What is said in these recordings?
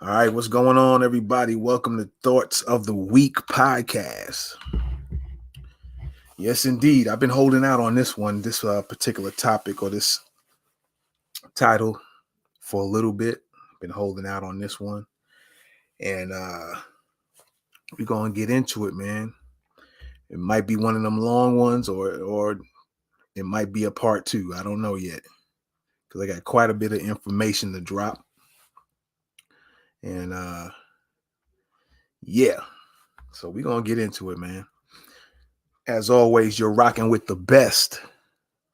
All right, what's going on, everybody? Welcome to Thoughts of the Week podcast. Yes, indeed. I've been holding out on this one, this particular topic or this title for a little bit. Been holding out on this one. And we're going to get into it, man. It might be one of them long ones or it might be a part two. I don't know yet because I got quite a bit of information to drop. And yeah, so we're going to get into it, man. As always, you're rocking with the best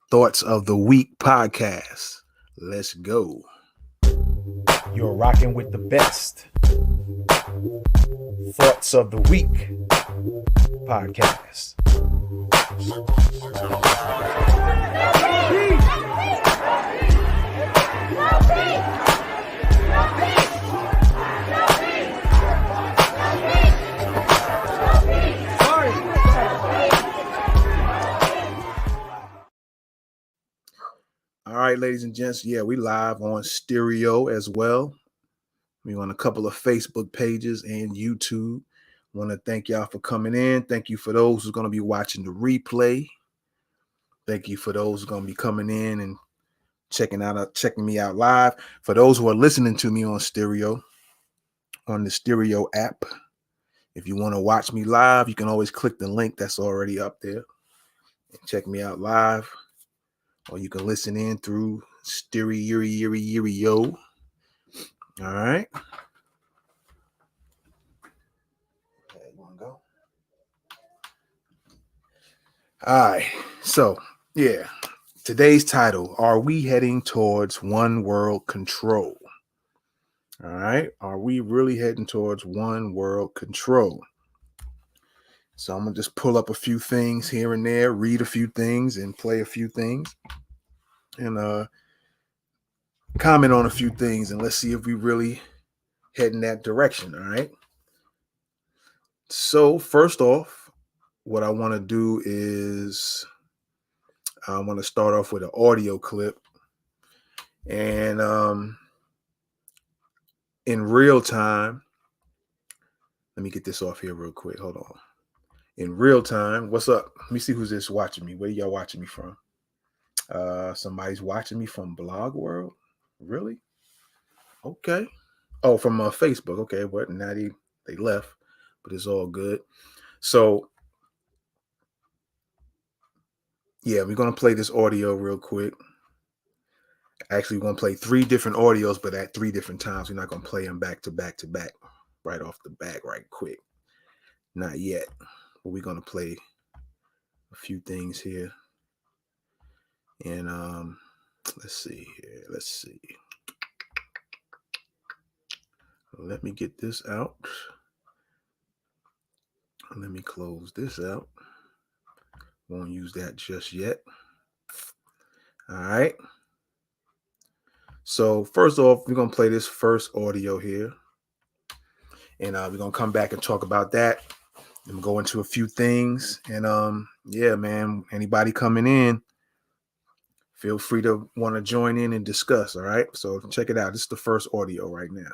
Thoughts of the Week podcast. Let's go. You're rocking with the best Thoughts of the Week podcast. All right, ladies and gents. Yeah, we live on stereo as well. We're on a couple of Facebook pages and YouTube. Want to thank y'all for coming in. Thank you for those who are going to be watching the replay. Thank you for those who are going to be coming in and checking me out live. For those who are listening to me on stereo, on the stereo app, if you want to watch me live, you can always click the link that's already up there and check me out live. Or you can listen in through stereo. All right. Okay, you want to go? All right. So, yeah. Today's title, are we heading towards one world control? All right. Are we really heading towards one world control? So I'm going to just pull up a few things here and there, read a few things, and play a few things. And comment on a few things, and let's see if we really head in that direction. All right. So first off, what I want to do is I want to start off with an audio clip. And in real time, let me get this off here real quick. Hold on. In real time, what's up? Let me see who's this watching me. Where y'all watching me from? Somebody's watching me from Blog World. Really? Okay. Oh, from Facebook. Okay, but now they left, but it's all good. So yeah, we're gonna play this audio real quick. Actually, we're gonna play 3 different audios, but at 3 different times. We're not gonna play them back to back to back right off the bat, right quick. Not yet. But we're gonna play a few things here. And let's see here. Let's see. Let me get this out. Let me close this out. Won't use that just yet. All right. So first off, we're going to play this first audio here. And we're going to come back and talk about that. And go into a few things. And yeah, man, anybody coming in, feel free to want to join in and discuss. All right. So check it out. This is the first audio right now.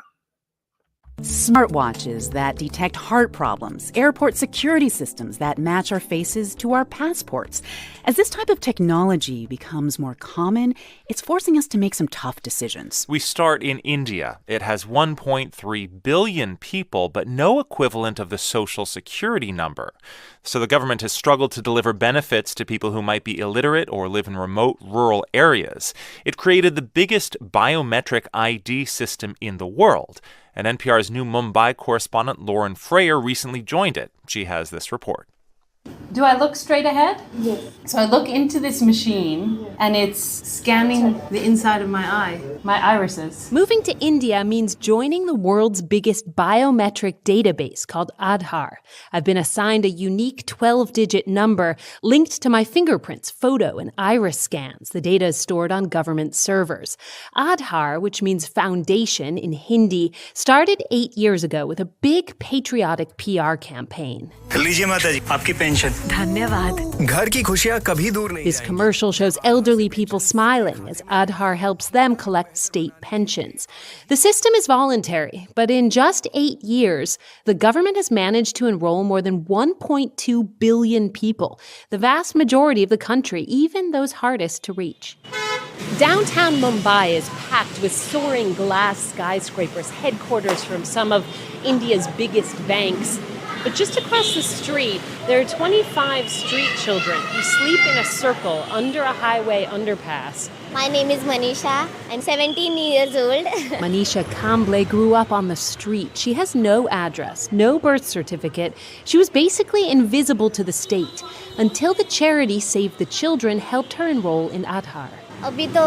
Smartwatches that detect heart problems, airport security systems that match our faces to our passports. As this type of technology becomes more common, it's forcing us to make some tough decisions. We start in India. It has 1.3 billion people, but no equivalent of the Social Security number. So the government has struggled to deliver benefits to people who might be illiterate or live in remote rural areas. It created the biggest biometric ID system in the world. And NPR's new Mumbai correspondent Lauren Frayer recently joined it. She has this report. Do I look straight ahead? Yes. So I look into this machine and it's scanning the inside of my eye, my irises. Moving to India means joining the world's biggest biometric database called Aadhaar. I've been assigned a unique 12-digit number linked to my fingerprints, photo, and iris scans. The data is stored on government servers. Aadhaar, which means foundation in Hindi, started 8 years ago with a big patriotic PR campaign. लीजिए माता जी, आपकी pension धन्यवाद। घर की खुशियां कभी दूर नहीं This जाएंगी। commercial shows elderly people smiling as Aadhaar helps them collect state pensions. The system is voluntary, but in just 8 years, the government has managed to enroll more than 1.2 billion people, the vast majority of the country, even those hardest to reach. Downtown Mumbai is packed with soaring glass skyscrapers, headquarters from some of India's biggest banks. But just across the street, there are 25 street children who sleep in a circle under a highway underpass. My name is Manisha. I'm 17 years old. Manisha Kamble grew up on the street. She has no address, no birth certificate. She was basically invisible to the state until the charity Save the Children helped her enroll in Aadhaar. अभी तो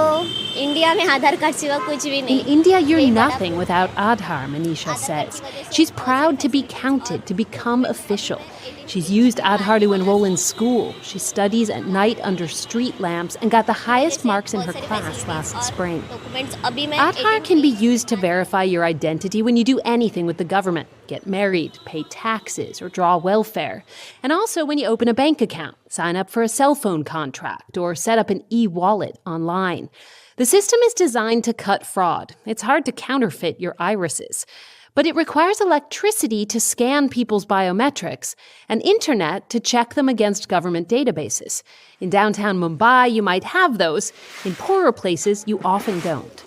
India में आधार card सिवा कुछ भी In नहीं. India, you're nothing without Aadhaar, Manisha says. She's proud to be counted, to become official. She's used Aadhaar to enroll in school. She studies at night under street lamps and got the highest marks in her class last spring. Documents अभी मैं Aadhaar can be used to verify your identity when you do anything with the government. Get married, pay taxes, or draw welfare. And also when you open a bank account, sign up for a cell phone contract, or set up an e-wallet online. The system is designed to cut fraud. It's hard to counterfeit your irises. But it requires electricity to scan people's biometrics and internet to check them against government databases. In downtown Mumbai, you might have those. In poorer places, you often don't.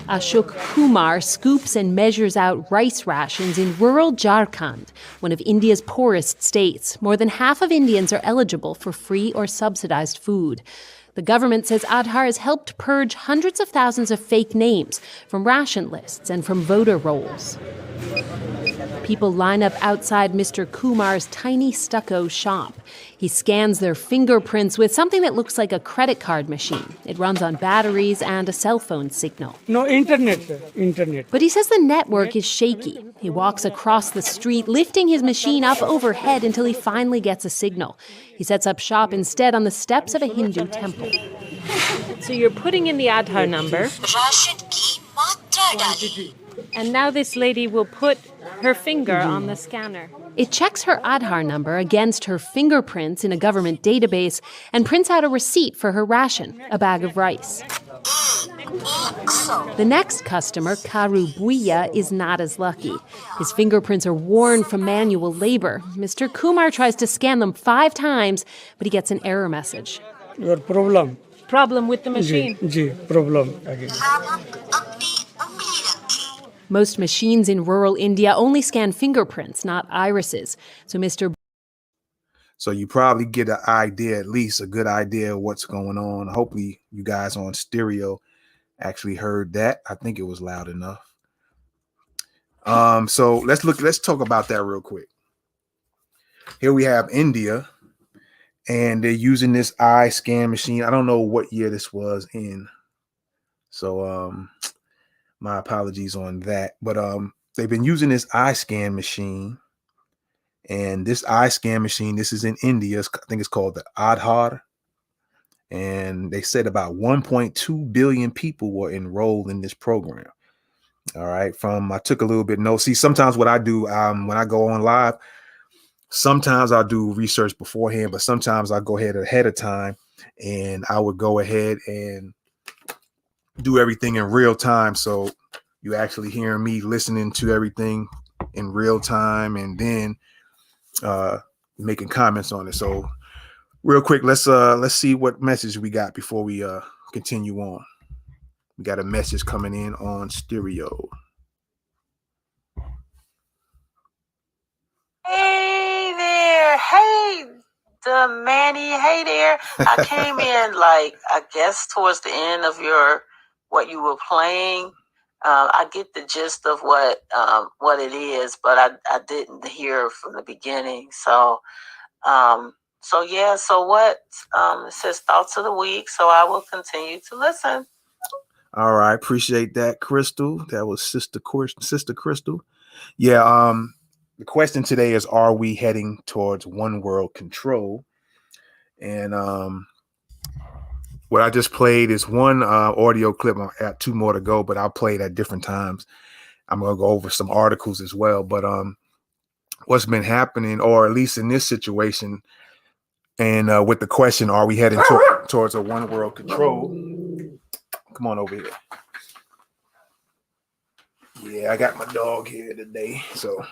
Ashok Kumar scoops and measures out rice rations in rural Jharkhand, one of India's poorest states. More than half of Indians are eligible for free or subsidized food. The government says Aadhaar has helped purge hundreds of thousands of fake names from ration lists and from voter rolls. People line up outside Mr. Kumar's tiny stucco shop. He scans their fingerprints with something that looks like a credit card machine. It runs on batteries and a cell phone signal. No, internet, sir. Internet. But he says the network is shaky. He walks across the street, lifting his machine up overhead until he finally gets a signal. He sets up shop instead on the steps of a Hindu temple. So you're putting in the Aadhaar number. And now this lady will put her finger on the scanner. It checks her Aadhaar number against her fingerprints in a government database and prints out a receipt for her ration, a bag of rice. The next customer, Karu Bhuiya, is not as lucky. His fingerprints are worn from manual labor. Mr. Kumar tries to scan them 5 times, but he gets an error message. Your problem. Problem with the machine. Ji, problem again. Most machines in rural India only scan fingerprints, not irises. So you probably get an idea, at least a good idea of what's going on. Hopefully you guys on stereo actually heard that. I think it was loud enough. So let's talk about that real quick. Here we have India, and they're using this eye scan machine. I don't know what year this was in. So my apologies on that. But they've been using this eye scan machine. And this eye scan machine, this is in India. I think it's called the Aadhaar. And they said about 1.2 billion people were enrolled in this program. All right. I took a little bit note. See, sometimes what I do when I go on live, sometimes I'll do research beforehand, but sometimes I go ahead of time, and I would go ahead and do everything in real time. So you actually hearing me listening to everything in real time, and then making comments on it. So real quick, let's see what message we got before we continue on. We got a message coming in on stereo. Hey there. Hey, the Manny. Hey there. I came in I guess towards the end of what you were playing. I get the gist of what it is, but I didn't hear from the beginning. So what it says thoughts of the week. So I will continue to listen. All right, appreciate that, Crystal. That was Sister Crystal. Yeah. The question today is: are we heading towards one world control? And what I just played is one audio clip. I have 2 more to go, but I'll play it at different times. I'm going to go over some articles as well. But what's been happening, or at least in this situation, and with the question, are we heading towards a one world control? Come on over here. Yeah, I got my dog here today, so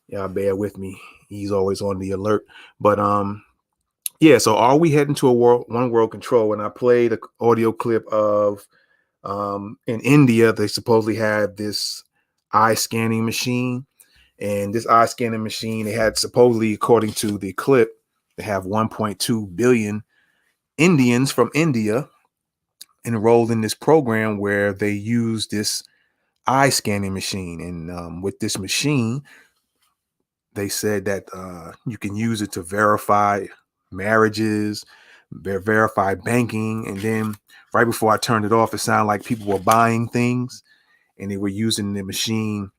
y'all bear with me. He's always on the alert. But yeah, so are we heading to a one world control? And I played an audio clip of in India, they supposedly had this eye scanning machine. And this eye scanning machine, they had supposedly, according to the clip, they have 1.2 billion Indians from India enrolled in this program where they use this eye scanning machine. And with this machine, they said that you can use it to verify marriages, verify banking. And then right before I turned it off, it sounded like people were buying things and they were using the machine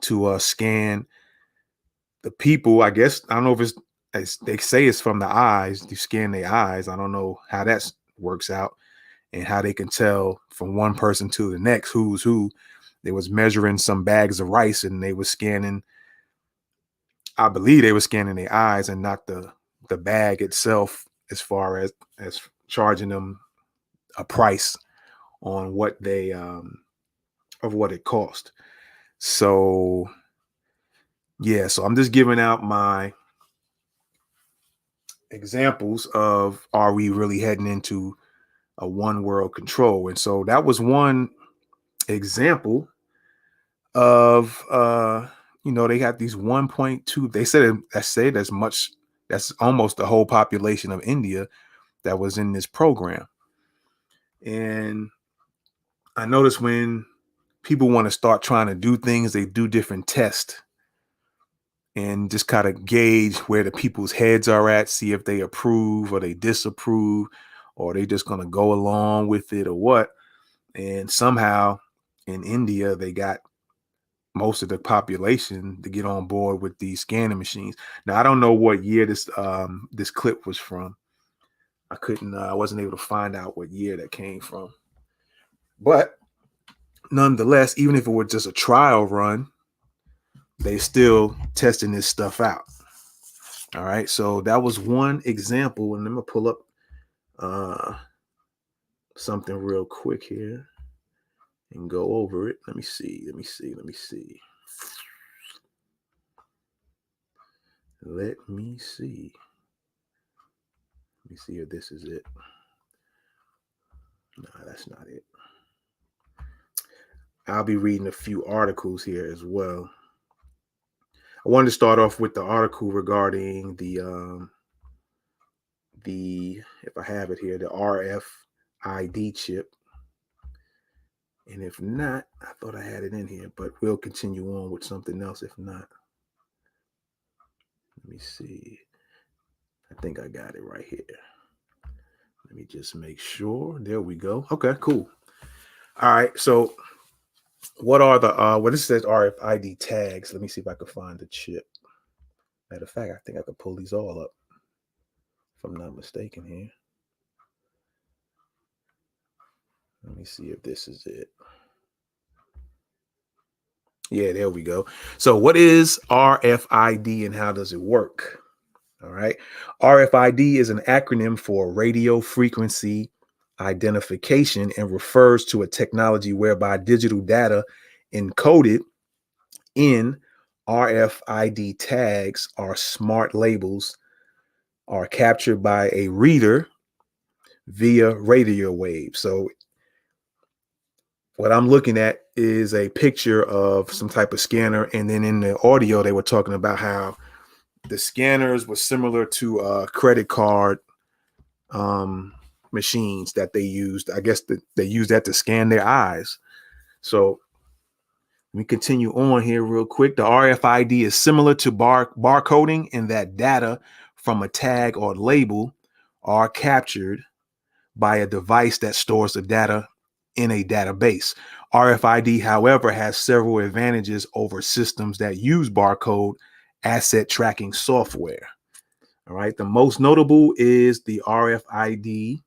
to scan the people. I guess, I don't know if it's, as they say, it's from the eyes. You scan their eyes. I don't know how that works out and how they can tell from one person to the next who's who. They was measuring some bags of rice and they were scanning, I believe they were scanning their eyes and not the bag itself, as far as charging them a price on what they of what it cost. So yeah, so I'm just giving out my examples of, are we really heading into a one world control? And so that was one example of they got these 1.2, they said as much, that's almost the whole population of India that was in this program. And I noticed when people want to start trying to do things, they do different tests and just kind of gauge where the people's heads are at, see if they approve or they disapprove, or they just going to go along with it or what. And somehow in India, they got most of the population to get on board with these scanning machines. Now, I don't know what year this clip was from. I wasn't able to find out what year that came from. But nonetheless, even if it were just a trial run, they still testing this stuff out. All right, so that was one example, and I'm gonna pull up something real quick here and go over it. Let me see. Let me see if this is it. No, that's not it. I'll be reading a few articles here as well. I wanted to start off with the article regarding the if I have it here, the RFID chip. And if not, I thought I had it in here, but we'll continue on with something else if not. Let me see. I think I got it right here. Let me just make sure. There we go. Okay, cool. All right. So what are the this says RFID tags. Let me see if I can find the chip. Matter of fact, I think I could pull these all up if I'm not mistaken here. Let me see if this is it. Yeah, there we go. So what is RFID and how does it work? All right. RFID is an acronym for radio frequency identification and refers to a technology whereby digital data encoded in RFID tags or smart labels are captured by a reader via radio waves. So what I'm looking at is a picture of some type of scanner. And then in the audio, they were talking about how the scanners were similar to credit card machines that they used. I guess they used that to scan their eyes. So let me continue on here real quick. The RFID is similar to barcoding in that data from a tag or label are captured by a device that stores the data in a database. RFID, however, has several advantages over systems that use barcode asset tracking software. All right. The most notable is the RFID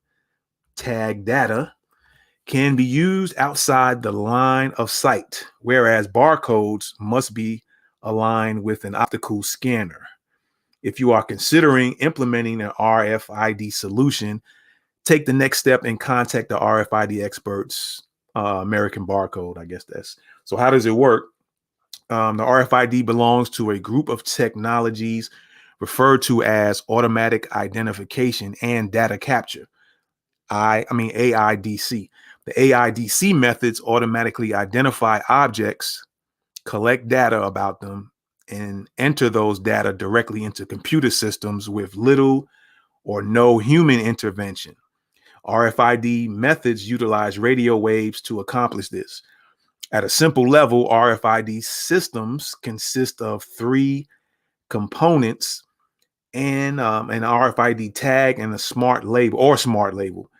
tag data can be used outside the line of sight, whereas barcodes must be aligned with an optical scanner. If you are considering implementing an RFID solution, take the next step and contact the RFID experts, American Barcode, I guess that's. So how does it work? The RFID belongs to a group of technologies referred to as automatic identification and data capture. AIDC. The AIDC methods automatically identify objects, collect data about them, and enter those data directly into computer systems with little or no human intervention. RFID methods utilize radio waves to accomplish this. At a simple level, RFID systems consist of three components and an RFID tag and a smart label,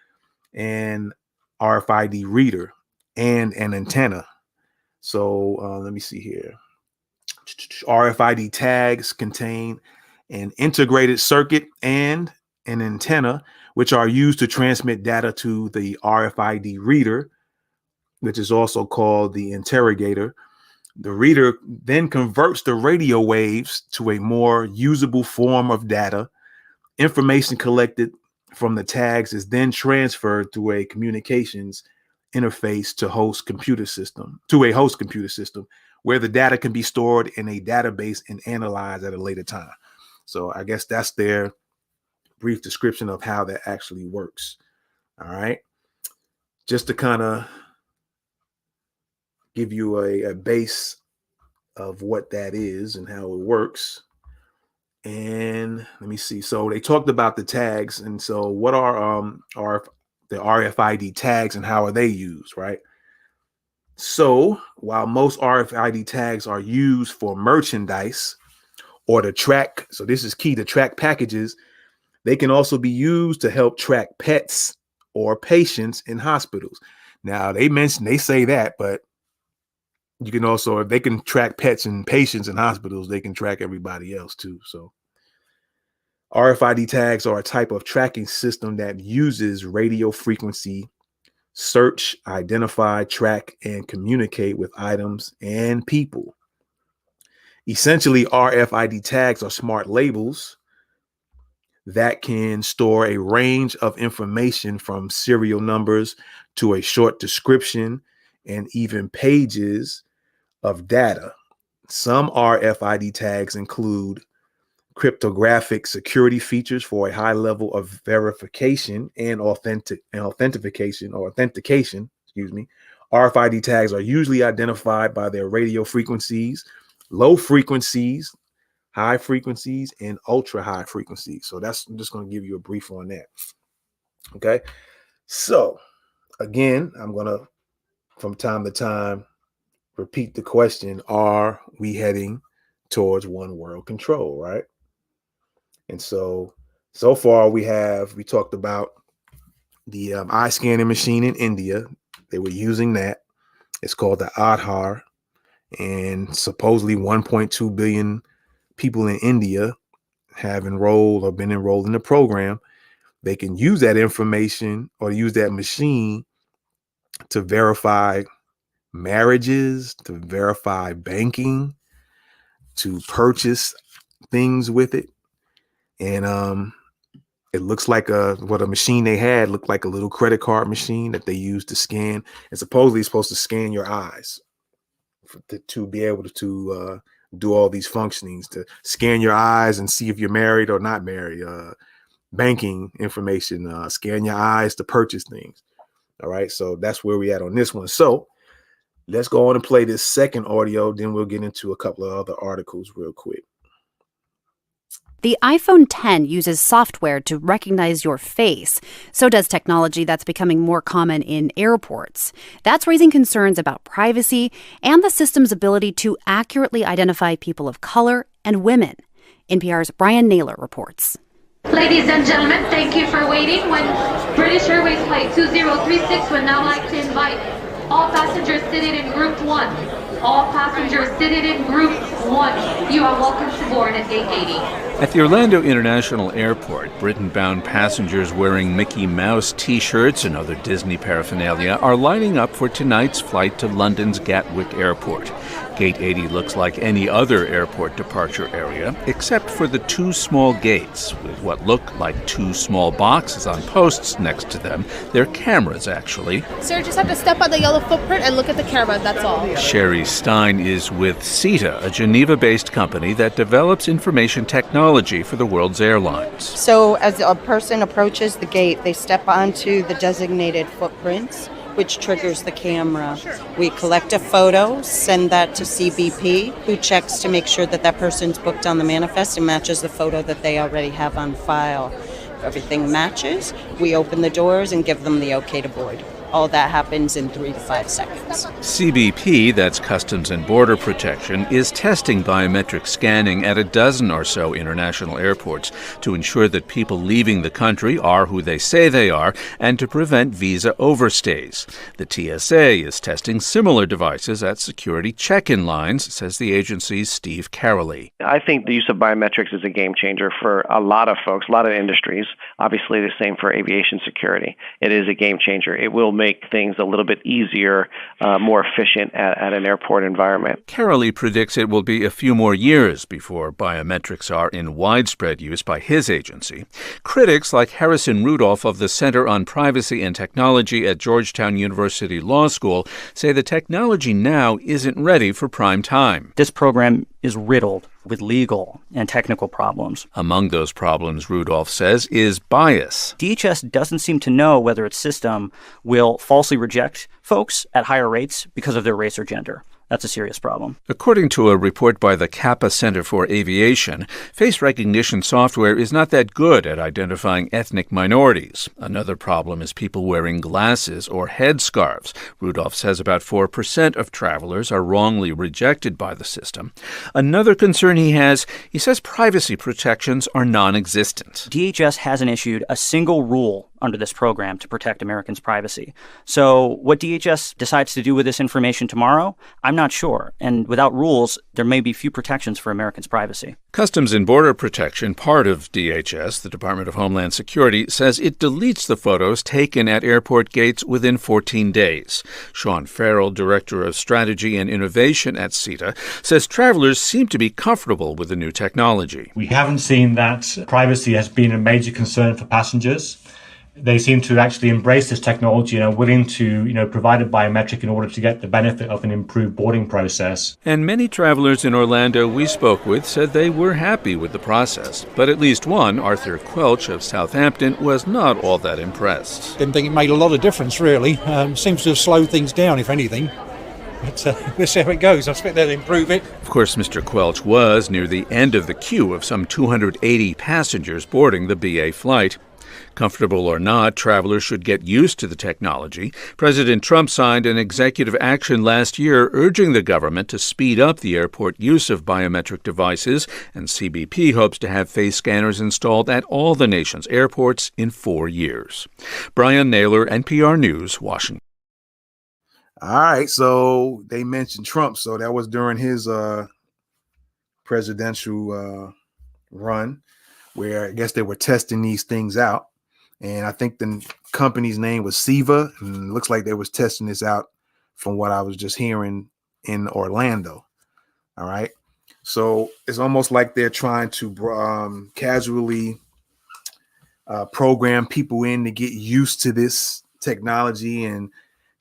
and RFID reader and an antenna. So let me see here. RFID tags contain an integrated circuit and an antenna, which are used to transmit data to the RFID reader, which is also called the interrogator. The reader then converts the radio waves to a more usable form of data. Information collected from the tags is then transferred through a communications interface to a host computer system, where the data can be stored in a database and analyzed at a later time. So I guess that's their brief description of how that actually works. All right. Just to kind of give you a base of what that is and how it works. And let me see. So they talked about the tags. And so what are the RFID tags and how are they used, right? So while most RFID tags are used for merchandise or to track, so this is key, to track packages, they can also be used to help track pets or patients in hospitals. Now they say that, but you can also, if they can track pets and patients in hospitals, they can track everybody else too. So RFID tags are a type of tracking system that uses radio frequency search, identify, track, and communicate with items and people. Essentially, RFID tags are smart labels that can store a range of information from serial numbers to a short description and even pages of data. Some RFID tags include cryptographic security features for a high level of verification and authentication. RFID tags are usually identified by their radio frequencies, low frequencies, high frequencies, and ultra high frequencies. So I'm just going to give you a brief on that. Okay. So again, I'm going to, from time to time, repeat the question: are we heading towards one world control, right? And so far we talked about the eye scanning machine in India. They were using that. It's called the Aadhaar, and supposedly 1.2 billion people in India have enrolled or been enrolled in the program. They can use that information or use that machine to verify marriages, to verify banking, to purchase things with it. And it looks like what a machine they had looked like a little credit card machine that they used to scan. And supposedly it's supposed to scan your eyes to be able to do all these functionings, to scan your eyes and see if you're married or not married, banking information, scan your eyes to purchase things. All right. So that's where we at on this one. So let's go on and play this second audio. Then we'll get into a couple of other articles real quick. The iPhone X uses software to recognize your face. So does technology that's becoming more common in airports. That's raising concerns about privacy and the system's ability to accurately identify people of color and women. NPR's Brian Naylor reports. Ladies and gentlemen, thank you for waiting. When British Airways Flight 2036 would now like to invite all passengers seated in Group 1. All passengers seated in Group 1, you are welcome to board at Gate 80. At the Orlando International Airport, Britain-bound passengers wearing Mickey Mouse T-shirts and other Disney paraphernalia are lining up for tonight's flight to London's Gatwick Airport. Gate 80 looks like any other airport departure area, except for the two small gates with what look like two small boxes on posts next to them. They're cameras, actually. Sir, just have to step on the yellow footprint and look at the camera, that's all. Sherry Stein is with CETA, a Geneva-based company that develops information technology for the world's airlines. So as a person approaches the gate, they step onto the designated footprints, which triggers the camera. We collect a photo, send that to CBP, who checks to make sure that that person's booked on the manifest and matches the photo that they already have on file. If everything matches, we open the doors and give them the okay to board. All that happens in 3 to 5 seconds. CBP, that's Customs and Border Protection, is testing biometric scanning at a dozen or so international airports to ensure that people leaving the country are who they say they are and to prevent visa overstays. The TSA is testing similar devices at security check-in lines, says the agency's Steve Caroli. I think the use of biometrics is a game changer for a lot of folks, a lot of industries. Obviously, the same for aviation security. It is a game changer. It will make things a little bit easier, more efficient at an airport environment. Caroli predicts it will be a few more years before biometrics are in widespread use by his agency. Critics like Harrison Rudolph of the Center on Privacy and Technology at Georgetown University Law School say the technology now isn't ready for prime time. This program is riddled with legal and technical problems. Among those problems, Rudolph says, is bias. DHS doesn't seem to know whether its system will falsely reject folks at higher rates because of their race or gender. That's a serious problem. According to a report by the CAPA Center for Aviation, face recognition software is not that good at identifying ethnic minorities. Another problem is people wearing glasses or headscarves. Rudolph says about 4% of travelers are wrongly rejected by the system. Another concern he says privacy protections are non-existent. DHS hasn't issued a single rule under this program to protect Americans' privacy. So what DHS decides to do with this information tomorrow, I'm not sure. And without rules, there may be few protections for Americans' privacy. Customs and Border Protection, part of DHS, the Department of Homeland Security, says it deletes the photos taken at airport gates within 14 days. Sean Farrell, Director of Strategy and Innovation at CETA, says travelers seem to be comfortable with the new technology. We haven't seen that privacy has been a major concern for passengers. They seem to actually embrace this technology and are willing to, provide a biometric in order to get the benefit of an improved boarding process. And many travelers in Orlando we spoke with said they were happy with the process. But at least one, Arthur Quelch of Southampton, was not all that impressed. Didn't think it made a lot of difference, really. Seems to have slowed things down, if anything. But we'll see how it goes. I expect they'll improve it. Of course, Mr. Quelch was near the end of the queue of some 280 passengers boarding the BA flight. Comfortable or not, travelers should get used to the technology. President Trump signed an executive action last year urging the government to speed up the airport use of biometric devices, and CBP hopes to have face scanners installed at all the nation's airports in 4 years. Brian Naylor, NPR News, Washington. All right, so they mentioned Trump, so that was during his presidential run, where I guess they were testing these things out. And I think the company's name was Seva, and it looks like they was testing this out from what I was just hearing in Orlando. All right. So it's almost like they're trying to casually program people in to get used to this technology and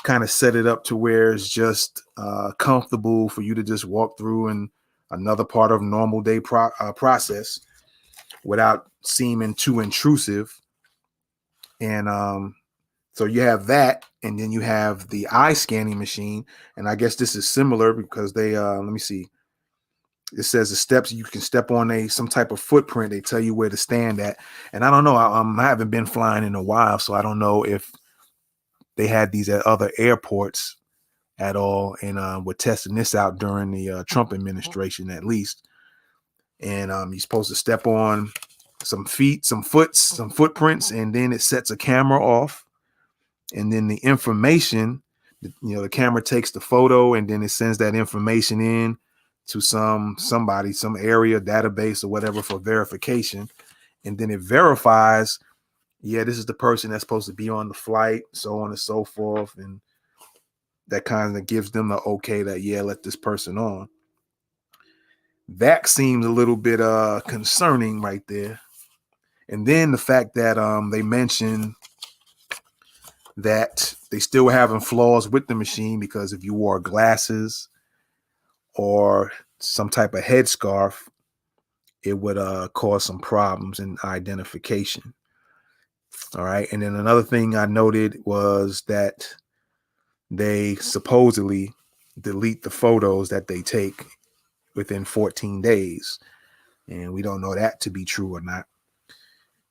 kind of set it up to where it's just comfortable for you to just walk through and another part of normal day process without seeming too intrusive. And so you have that, and then you have the eye scanning machine. And I guess this is similar because they let me see. It says the steps you can step on some type of footprint. They tell you where to stand at. And I don't know. I haven't been flying in a while, so I don't know if they had these at other airports at all. And we're testing this out during the Trump administration, at least. And you're supposed to step on some footprints, and then it sets a camera off, and then the information, the camera takes the photo, and then it sends that information in to some area database or whatever for verification, and then it verifies, yeah, this is the person that's supposed to be on the flight, so on and so forth. And that kind of gives them the okay that, yeah, let this person on. That seems a little bit concerning right there. And then the fact that they mentioned that they still were having flaws with the machine, because if you wore glasses or some type of headscarf, it would cause some problems in identification. All right. And then another thing I noted was that they supposedly delete the photos that they take within 14 days. And we don't know that to be true or not.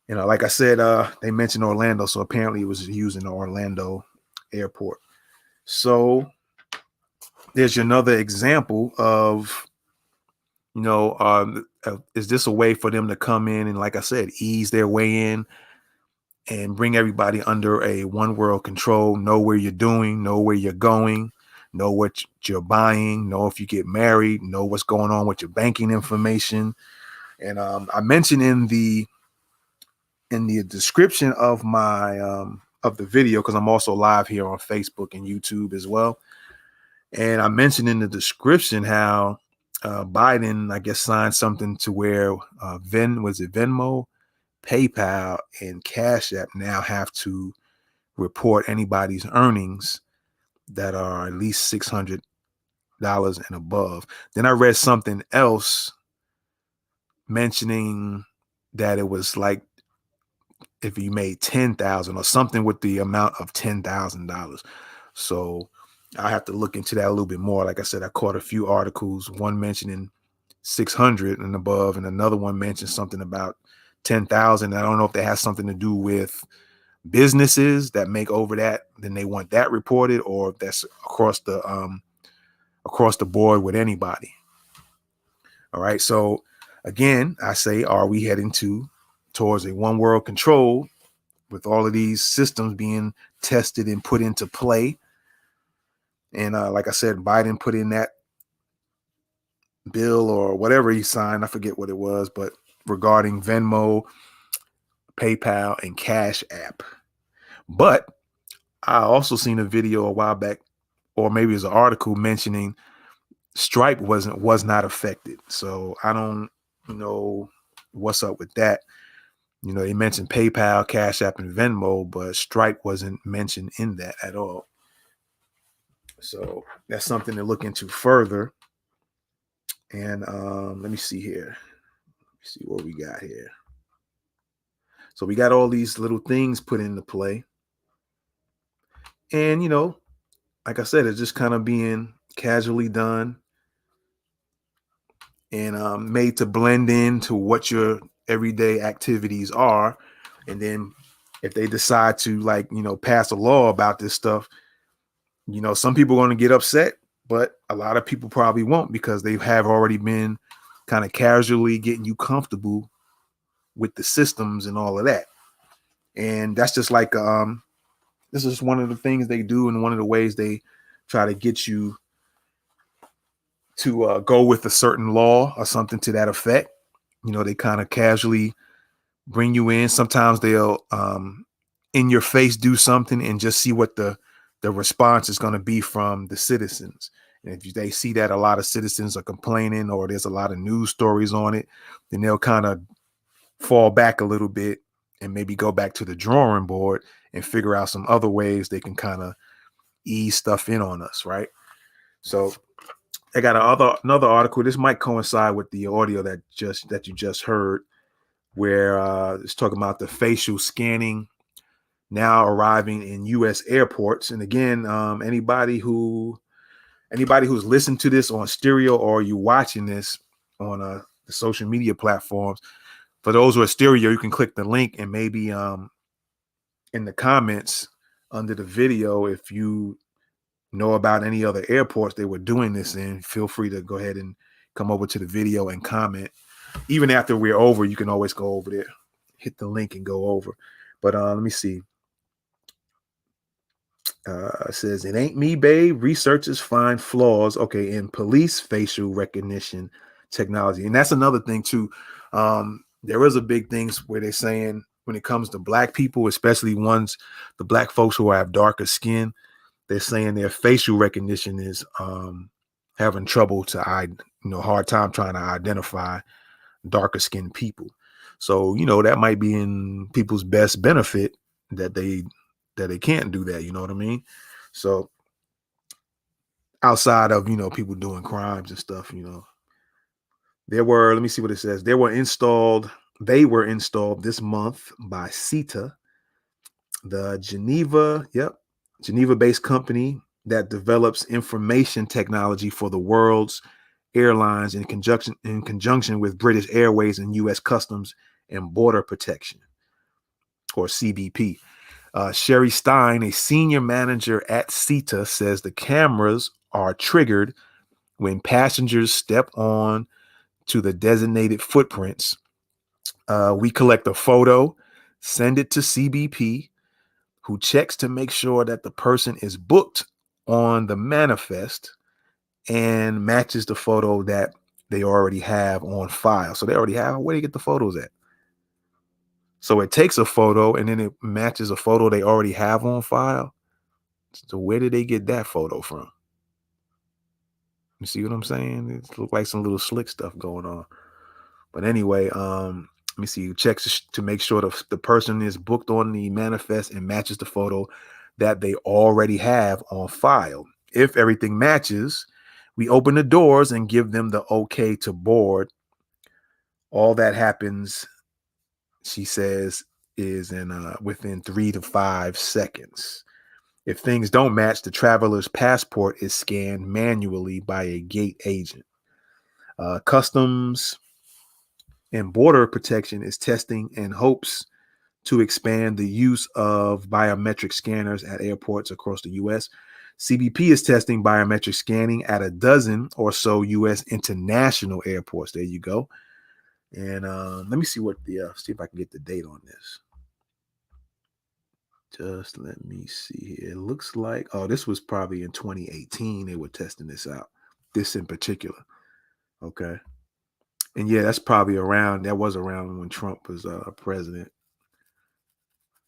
You know, like I said, they mentioned Orlando, so apparently it was used in the Orlando airport. So there's another example of, you know, is this a way for them to come in and, like I said, ease their way in and bring everybody under a one world control, know where you're doing, know where you're going, know what you're buying, know if you get married, know what's going on with your banking information. And I mentioned in the description of my of the video, because I'm also live here on Facebook and YouTube as well. And I mentioned in the description how Biden, I guess, signed something to where Venmo, PayPal, and Cash App now have to report anybody's earnings that are at least $600 and above. Then I read something else mentioning that it was like if you made $10,000 or something with the amount of $10,000. So I have to look into that a little bit more. Like I said, I caught a few articles, one mentioning 600 and above, and another one mentioned something about 10,000. I don't know if that has something to do with businesses that make over that, then they want that reported, or if that's across the board with anybody. All right. So again, I say, are we heading towards a one world control with all of these systems being tested and put into play? And like I said, Biden put in that bill or whatever he signed, I forget what it was, but regarding Venmo, PayPal, and Cash App. But I also seen a video a while back, or maybe it was an article mentioning Stripe was not affected. So I don't know what's up with that. You know, they mentioned PayPal, Cash App, and Venmo, but Stripe wasn't mentioned in that at all. So that's something to look into further. And let me see here. Let me see what we got here. So we got all these little things put into play. And, you know, like I said, it's just kind of being casually done and made to blend into what your everyday activities are. And then if they decide to, like, you know, pass a law about this stuff, you know, some people are going to get upset, but a lot of people probably won't, because they have already been kind of casually getting you comfortable with the systems and all of that. And that's just like, this is one of the things they do, and one of the ways they try to get you to go with a certain law or something to that effect. You know, they kind of casually bring you in. Sometimes they'll in your face do something and just see what the response is going to be from the citizens. And if they see that a lot of citizens are complaining, or there's a lot of news stories on it, then they'll kind of fall back a little bit and maybe go back to the drawing board and figure out some other ways they can kind of ease stuff in on us, right? So I got another article. This might coincide with the audio that you just heard, where it's talking about the facial scanning now arriving in U.S. airports. And again, anybody who's listened to this on stereo, or you watching this on the social media platforms, for those who are stereo, you can click the link, and maybe in the comments under the video, if you know about any other airports they were doing this in, feel free to go ahead and come over to the video and comment. Even after we're over, you can always go over there, hit the link and go over. But let me see. It says, it ain't me, babe. Researchers find flaws, in police facial recognition technology. And that's another thing too. There is a big things where they're saying when it comes to black people, especially the black folks who have darker skin, they're saying their facial recognition is having trouble hard time trying to identify darker skinned people. So, that might be in people's best benefit that they can't do that. You know what I mean? So outside of, people doing crimes and stuff, let me see what it says. They were installed this month by CETA, the Geneva-based company that develops information technology for the world's airlines in conjunction with British Airways and U.S. Customs and Border Protection, or CBP. Sherry Stein, a senior manager at CETA, says the cameras are triggered when passengers step on to the designated footprints. We collect a photo, send it to CBP, who checks to make sure that the person is booked on the manifest and matches the photo that they already have on file. So they already have, where do you get the photos at? So it takes a photo and then it matches a photo they already have on file. So where did they get that photo from? You see what I'm saying? It looks like some little slick stuff going on. But anyway, let me see. Checks to make sure the person is booked on the manifest and matches the photo that they already have on file. If everything matches, we open the doors and give them the okay to board. All that happens, she says, is within 3 to 5 seconds. If things don't match, the traveler's passport is scanned manually by a gate agent. Customs and Border Protection is testing and hopes to expand the use of biometric scanners at airports across the U.S. CBP is testing biometric scanning at a dozen or so U.S. international airports. There you go. And let me see see if I can get the date on this. Just let me see here. It looks like, this was probably in 2018 they were testing this out. This in particular. Okay. And yeah, that was around when Trump was president.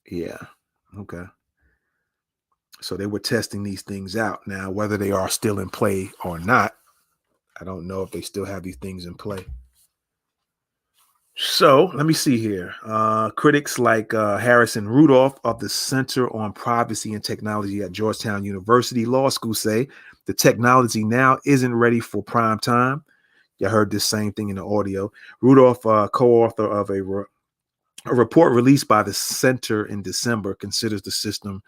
Yeah. Okay. So they were testing these things out. Now, whether they are still in play or not, I don't know if they still have these things in play. So let me see here. Critics like Harrison Rudolph of the Center on Privacy and Technology at Georgetown University Law School say the technology now isn't ready for prime time. You heard this same thing in the audio. Rudolph, co-author of a report released by the center in December, considers the system,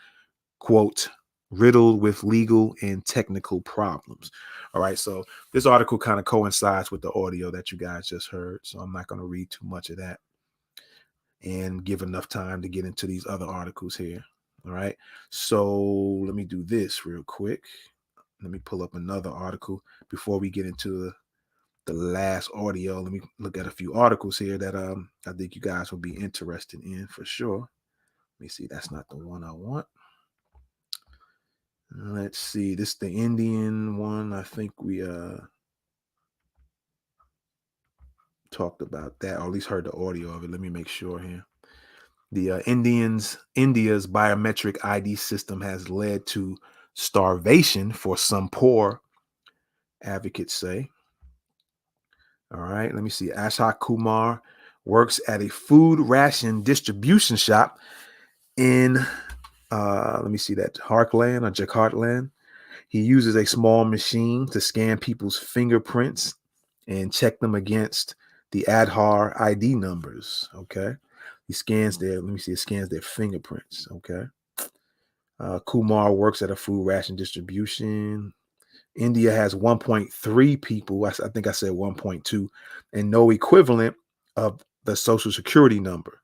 quote, riddled with legal and technical problems. All right, so this article kind of coincides with the audio that you guys just heard, so I'm not going to read too much of that and give enough time to get into these other articles here. All right, so let me do this real quick. Let me pull up another article before we get into the last audio. Let me look at a few articles here that I think you guys will be interested in for sure. Let me see, that's not the one I want. Let's see, this is the Indian one. I think we talked about that, or at least heard the audio of it. Let me make sure here. The India's biometric ID system has led to starvation for some poor, advocates say. All right, let me see. Ashok Kumar works at a food ration distribution shop in let me see that, Jharkhand. He uses a small machine to scan people's fingerprints and check them against the Aadhaar ID numbers. Okay. He scans their fingerprints. Okay. Kumar works at a food ration distribution. India has 1.3 people. I think I said 1.2, and no equivalent of the Social Security number.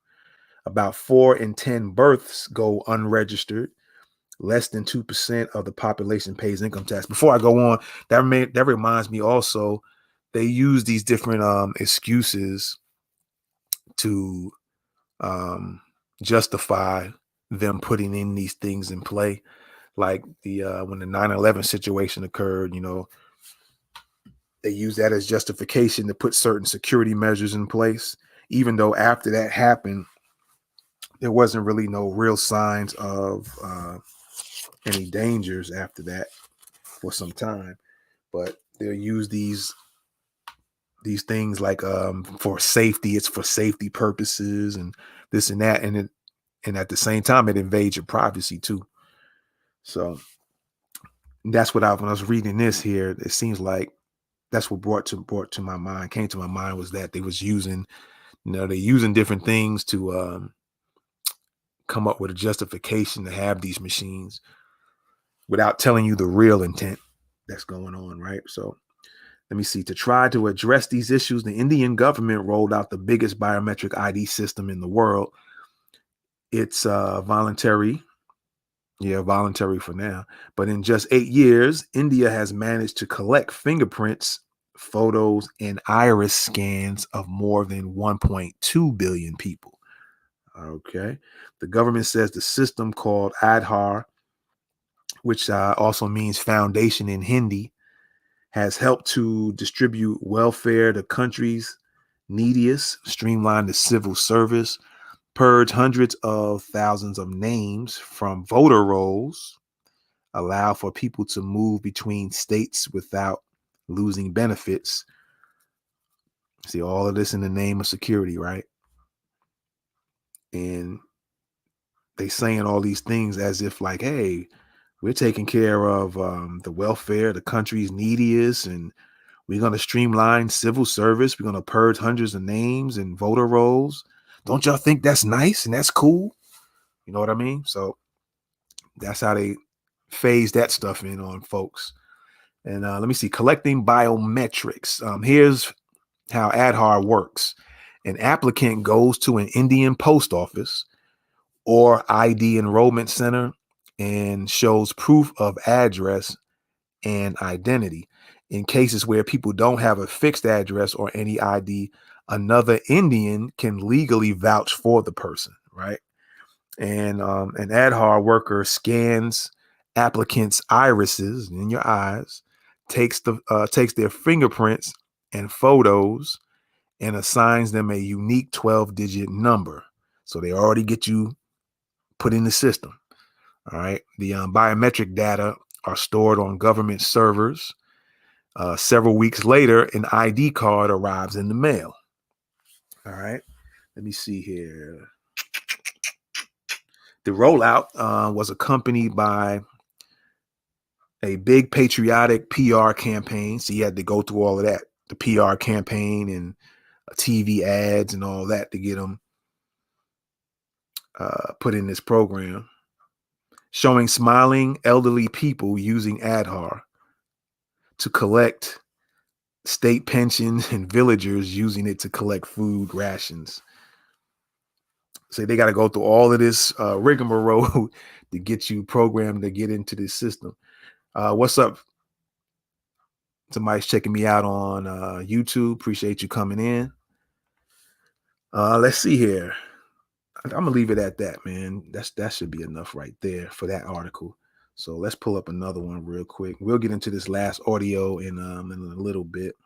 About 4 in 10 births go unregistered. Less than 2% of the population pays income tax. Before I go on, that reminds me also, they use these different excuses to justify them putting in these things in play. Like when the 9/11 situation occurred, they use that as justification to put certain security measures in place, even though after that happened, there wasn't really no real signs of any dangers after that for some time, but they'll use these things like for safety. It's for safety purposes and this and that, and at the same time it invades your privacy too. So that's what when I was reading this here, it seems like that's what came to my mind was that they was using, they're using different things to come up with a justification to have these machines without telling you the real intent that's going on, right? So let me see. To try to address these issues, the Indian government rolled out the biggest biometric ID system in the world. It's voluntary. Yeah, voluntary for now. But in just 8 years, India has managed to collect fingerprints, photos, and iris scans of more than 1.2 billion people. Okay. The government says the system called Aadhaar, which also means foundation in Hindi, has helped to distribute welfare to countries neediest, streamline the civil service, purge hundreds of thousands of names from voter rolls, allow for people to move between states without losing benefits. See, all of this in the name of security, right? And they saying all these things as if like, hey, we're taking care of the welfare, the country's neediest, and we're going to streamline civil service. We're going to purge hundreds of names and voter rolls. Don't y'all think that's nice and that's cool? You know what I mean? So that's how they phase that stuff in on folks. And let me see, collecting biometrics. Here's how Aadhaar works. An applicant goes to an Indian post office or ID enrollment center and shows proof of address and identity. In cases where people don't have a fixed address or any ID, another Indian can legally vouch for the person, right? And an Aadhaar worker scans applicants' irises in your eyes, takes their fingerprints and photos, and assigns them a unique 12-digit number. So they already get you put in the system. All right. The biometric data are stored on government servers. Several weeks later, an ID card arrives in the mail. All right. Let me see here. The rollout was accompanied by a big patriotic PR campaign. So you had to go through all of that, the PR campaign and TV ads and all that to get them put in this program, showing smiling elderly people using Aadhaar to collect state pensions and villagers using it to collect food rations. So they got to go through all of this rigmarole to get you programmed to get into this system. What's up? Somebody's checking me out on YouTube. Appreciate you coming in. Let's see here. I'm gonna leave it at that, man. That should be enough right there for that article. So let's pull up another one real quick. We'll get into this last audio in a little bit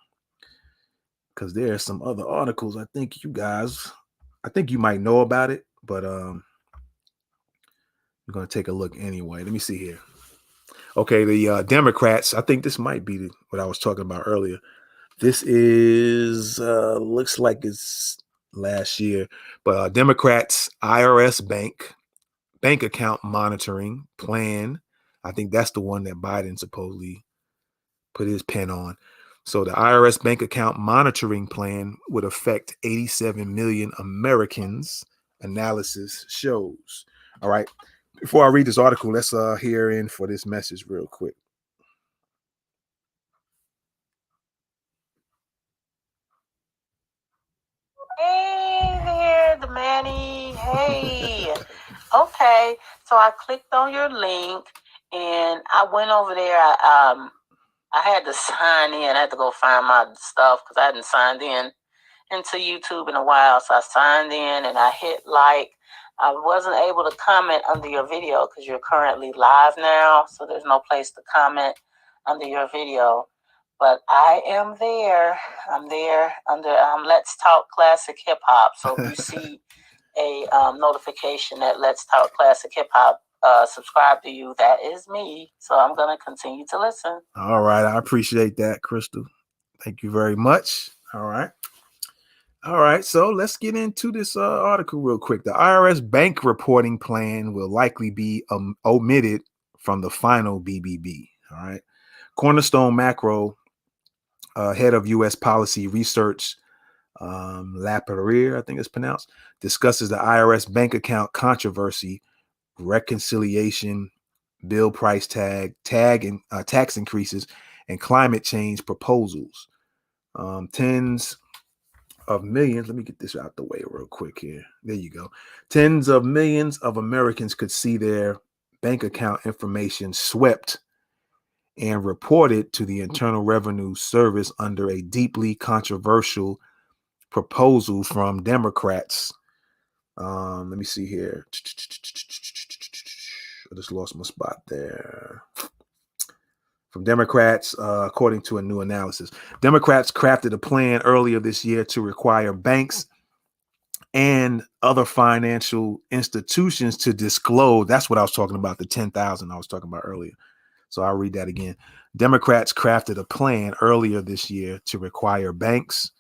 because there are some other articles. I think you might know about it, but we're gonna take a look anyway. Let me see here. Okay, the Democrats. I think this might be what I was talking about earlier. This is looks like it's last year, but Democrats IRS bank account monitoring plan. I think that's the one that Biden supposedly put his pen on. So the IRS bank account monitoring plan would affect 87 million Americans, analysis shows. All right. Before I read this article, let's hear in for this message real quick. Hey there, the Manny. Hey. Okay, so I clicked on your link and I went over there. I had to sign in. I had to go find my stuff because I hadn't signed in into YouTube in a while. So I signed in and I hit like. I wasn't able to comment under your video because you're currently live now. So there's no place to comment under your video. But I am there. I'm there under Let's Talk Classic Hip Hop. So if you see a notification that Let's Talk Classic Hip Hop, subscribe to you. That is me. So I'm going to continue to listen. All right. I appreciate that, Crystal. Thank you very much. All right. All right. So let's get into this article real quick. The IRS bank reporting plan will likely be omitted from the final BBB. All right. Cornerstone Macro, head of U.S. policy research, Lapereire, I think it's pronounced, discusses the IRS bank account controversy, reconciliation, bill price tax increases, and climate change proposals. Tens of millions. Let me get this out the way real quick here. There you go. Tens of millions of Americans could see their bank account information swept and reported to the Internal Revenue Service under a deeply controversial proposal from Democrats. Let me see here. I just lost my spot there. From Democrats, according to a new analysis. Democrats crafted a plan earlier this year to require banks and other financial institutions to disclose. That's what I was talking about, the 10,000 I was talking about earlier. So I'll read that again. Democrats crafted a plan earlier this year to require banks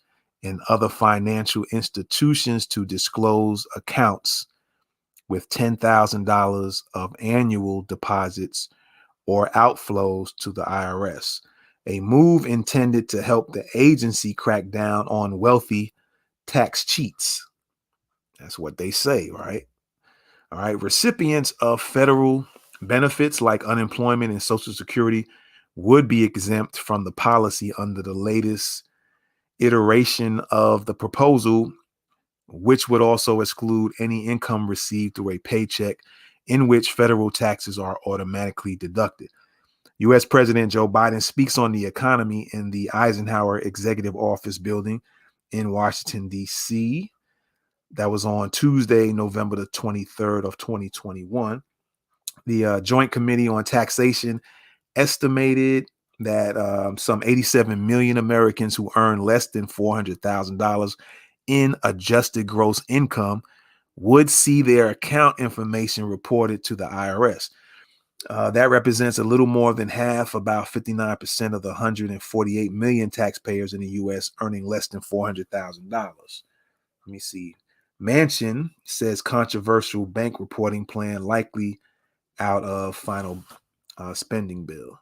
and other financial institutions to disclose accounts with $10,000 of annual deposits or outflows to the IRS, a move intended to help the agency crack down on wealthy tax cheats. That's what they say, right? All right. Recipients of federal benefits like unemployment and Social Security would be exempt from the policy under the latest iteration of the proposal, which would also exclude any income received through a paycheck in which federal taxes are automatically deducted. U.S. President Joe Biden speaks on the economy in the Eisenhower Executive Office building in Washington, D.C. That was on Tuesday, November the 23rd of 2021. The Joint Committee on Taxation estimated that some 87 million Americans who earn less than $400,000 in adjusted gross income would see their account information reported to the IRS. That represents a little more than half, about 59% of the 148 million taxpayers in the U.S. earning less than $400,000. Let me see. Manchin says controversial bank reporting plan likely out of final spending bill.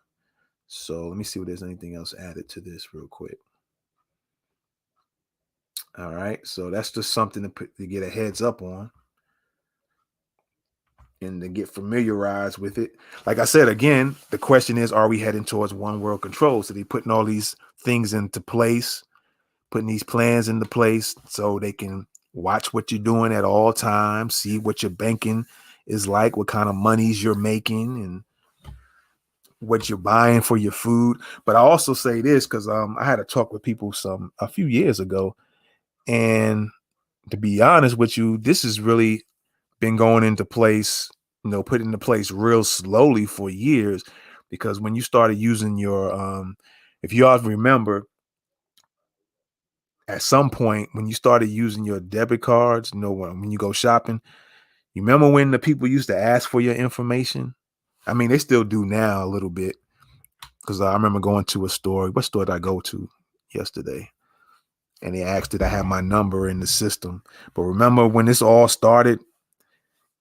So let me see if there's anything else added to this real quick. All right. So that's just something to get a heads up on and to get familiarized with it. Like I said, again, the question is, are we heading towards one world control? So they're putting all these things into place, putting these plans into place so they can watch what you're doing at all times, see what your banking is like, what kind of monies you're making, and what you're buying for your food. But I also say this because I had a talk with people a few years ago, and to be honest with you, this has really been going into place, put into place real slowly for years. Because when you started using your, if you all remember, at some point when you started using your debit cards, when you go shopping, you remember when the people used to ask for your information? I mean, they still do now a little bit. Because I remember going to a store. What store did I go to yesterday? And they asked did I have my number in the system. But remember when this all started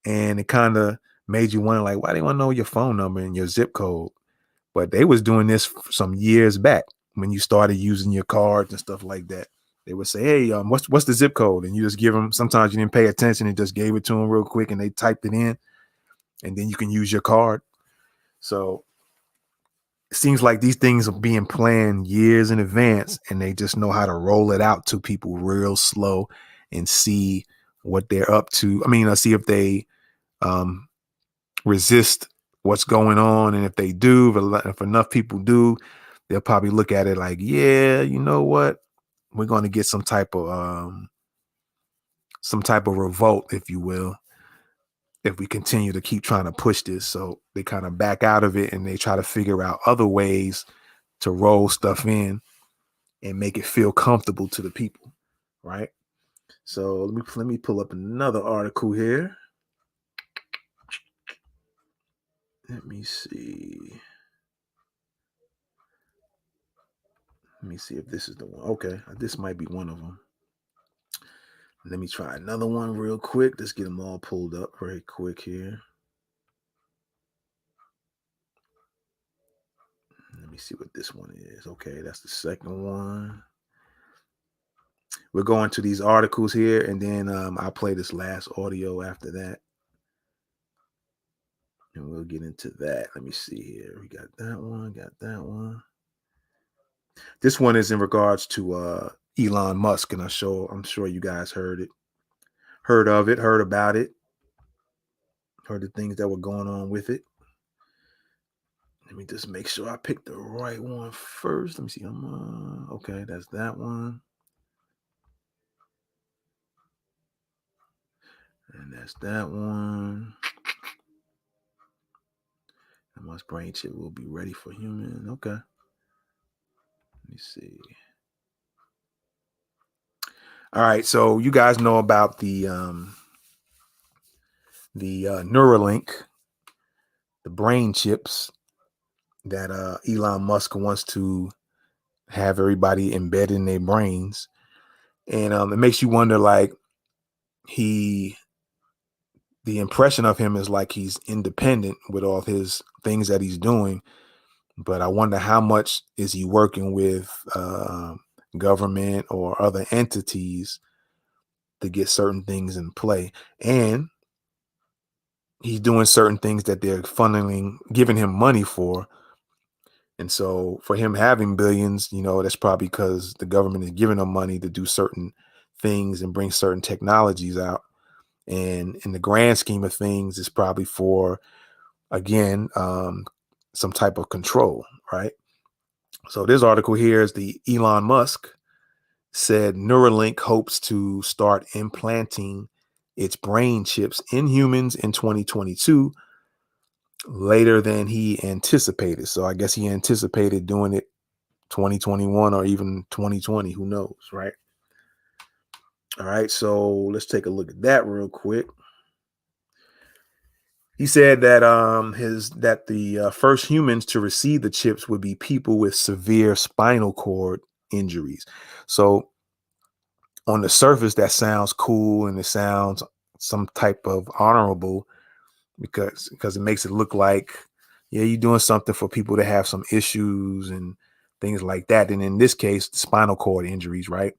and it kind of made you wonder, like, why they want to know your phone number and your zip code? But they was doing this some years back when you started using your cards and stuff like that. They would say, hey, what's the zip code? And you just give them, sometimes you didn't pay attention and just gave it to them real quick and they typed it in and then you can use your card. So it seems like these things are being planned years in advance and they just know how to roll it out to people real slow and see what they're up to. I mean, see if they resist what's going on. And if they do, if enough people do, they'll probably look at it like, yeah, you know what? We're going to get some type of revolt, if you will, if we continue to keep trying to push this. So they kind of back out of it and they try to figure out other ways to roll stuff in and make it feel comfortable to the people, right? So let me pull up another article here. Let me see. Let me see if this is the one. Okay, this might be one of them. Let me try another one real quick. Let's get them all pulled up very quick here. Let me see what this one is. Okay, that's the second one. We're going to these articles here, and then I'll play this last audio after that. And we'll get into that. Let me see here. We got that one, got that one. This one is in regards to Elon Musk, and I'm sure you guys heard of it, heard about it, heard the things that were going on with it. Let me just make sure I picked the right one first. Let me see. Okay, that's that one. And that's that one. And Musk brain chip will be ready for human. Okay. Let me see. All right, so you guys know about the Neuralink, the brain chips that Elon Musk wants to have everybody embed in their brains. And it makes you wonder, like, the impression of him is like he's independent with all his things that he's doing. But I wonder how much is he working with government or other entities to get certain things in play. And he's doing certain things that they're giving him money for. And so for him having billions, that's probably because the government is giving him money to do certain things and bring certain technologies out. And in the grand scheme of things, it's probably for, again, some type of control, right? So this article here is the Elon Musk said Neuralink hopes to start implanting its brain chips in humans in 2022, later than he anticipated. So I guess he anticipated doing it 2021 or even 2020. Who knows, right? All right, so let's take a look at that real quick. He said that the first humans to receive the chips would be people with severe spinal cord injuries. So on the surface, that sounds cool and it sounds some type of honorable because it makes it look like, yeah, you're doing something for people to have some issues and things like that. And in this case, spinal cord injuries, right?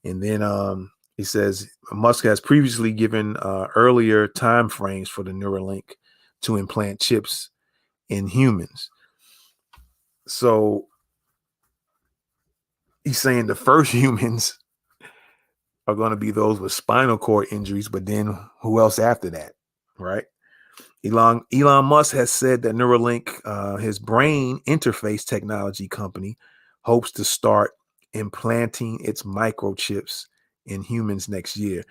And then he says Musk has previously given earlier time frames for the Neuralink to implant chips in humans. So he's saying the first humans are going to be those with spinal cord injuries, but then who else after that, right? Elon Musk has said that Neuralink, his brain interface technology company, hopes to start implanting its microchips in humans next year.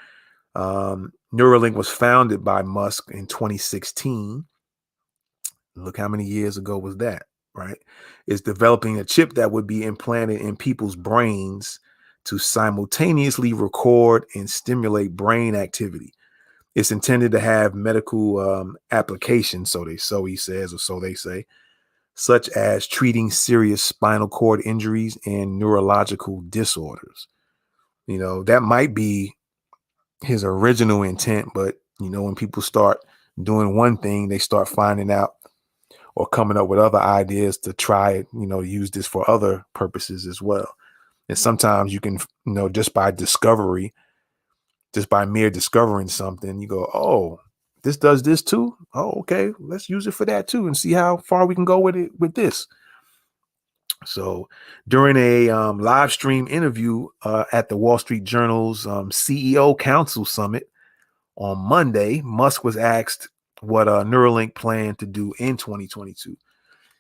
Neuralink was founded by Musk in 2016. Look how many years ago was that, right? It's developing a chip that would be implanted in people's brains to simultaneously record and stimulate brain activity. It's intended to have medical applications, so he says, or so they say, such as treating serious spinal cord injuries and neurological disorders. That might be his original intent, but when people start doing one thing, they start finding out or coming up with other ideas to try, use this for other purposes as well. And sometimes you can, just by mere discovering something, you go, oh, this does this too. Oh, okay, let's use it for that too and see how far we can go with it with this. So during a live stream interview at the Wall Street Journal's CEO Council Summit on Monday, Musk was asked what Neuralink planned to do in 2022.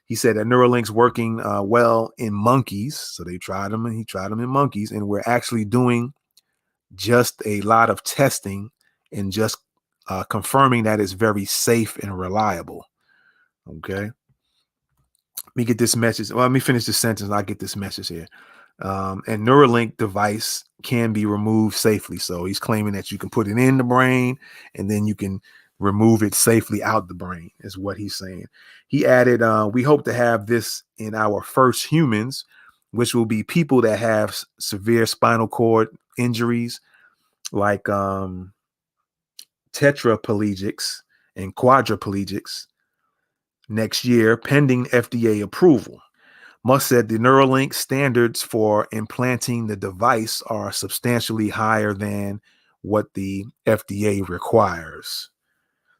He said that Neuralink's working well in monkeys. So they tried them and he tried them in monkeys. And we're actually doing just a lot of testing and just confirming that it's very safe and reliable. Okay. Let me get this message. Well, let me finish the sentence and I'll get this message here. And Neuralink device can be removed safely. So he's claiming that you can put it in the brain and then you can remove it safely out the brain, is what he's saying. He added, we hope to have this in our first humans, which will be people that have severe spinal cord injuries like tetraplegics and quadriplegics next year, pending FDA approval. Musk said the Neuralink standards for implanting the device are substantially higher than what the FDA requires.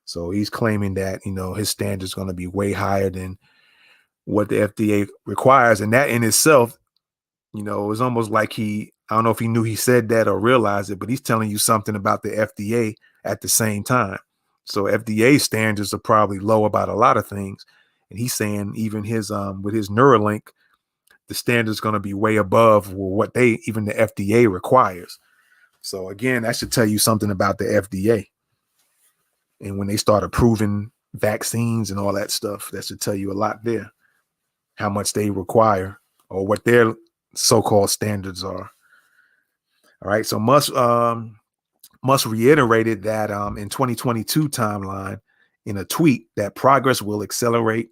So he's claiming that, his standard is going to be way higher than what the FDA requires. And that in itself, it's almost like I don't know if he knew he said that or realized it, but he's telling you something about the FDA at the same time. So FDA standards are probably low about a lot of things. And he's saying even his with his Neuralink, the standard is going to be way above what even the FDA requires. So again, that should tell you something about the FDA. And when they start approving vaccines and all that stuff, that should tell you a lot there, how much they require or what their so-called standards are. All right. So Musk reiterated that in 2022 timeline in a tweet that progress will accelerate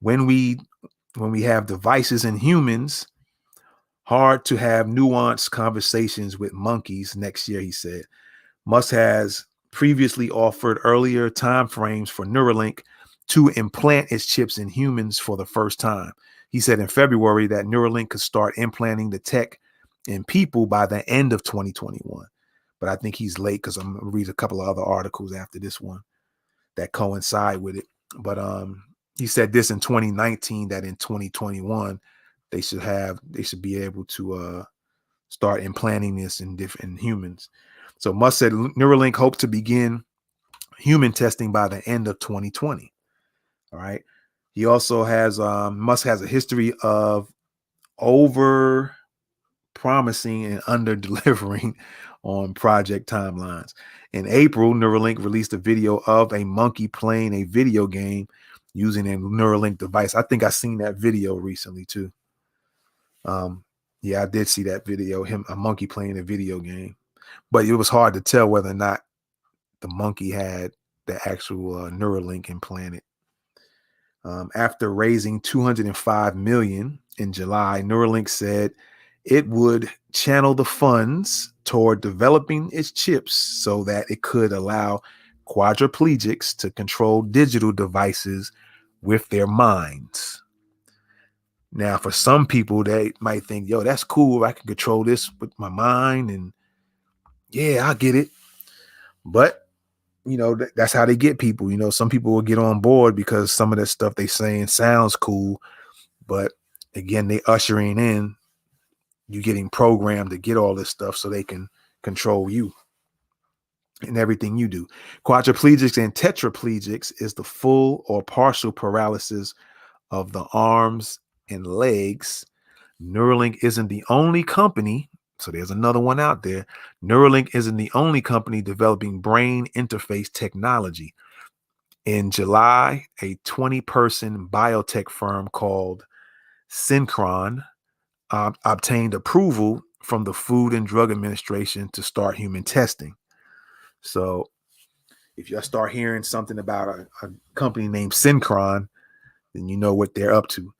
when we have devices in humans. Hard to have nuanced conversations with monkeys next year, he said. Musk has previously offered earlier timeframes for Neuralink to implant its chips in humans for the first time. He said in February that Neuralink could start implanting the tech in people by the end of 2021. But I think he's late because I'm going to read a couple of other articles after this one that coincide with it. But he said this in 2019, that in 2021, they should be able to start implanting this in humans. So Musk said Neuralink hopes to begin human testing by the end of 2020. All right. He also has Musk has a history of over promising and under delivering on project timelines. In April, Neuralink released a video of a monkey playing a video game using a Neuralink device. I think I seen that video recently too. Yeah, I did see that video, a monkey playing a video game, but it was hard to tell whether or not the monkey had the actual Neuralink implanted. After raising $205 million in July, Neuralink said it would channel the funds toward developing its chips so that it could allow quadriplegics to control digital devices with their minds. Now, for some people, they might think, yo, that's cool. I can control this with my mind. And yeah, I get it. But, that's how they get people. Some people will get on board because some of that stuff they saying sounds cool. But again, they ushering in you getting programmed to get all this stuff so they can control you and everything you do. Quadriplegics and tetraplegics is the full or partial paralysis of the arms and legs. Neuralink isn't the only company. So there's another one out there. Neuralink isn't the only company developing brain interface technology. In July, a 20-person biotech firm called Synchron obtained approval from the Food and Drug Administration to start human testing. So if you start hearing something about a company named Synchron, then you know what they're up to.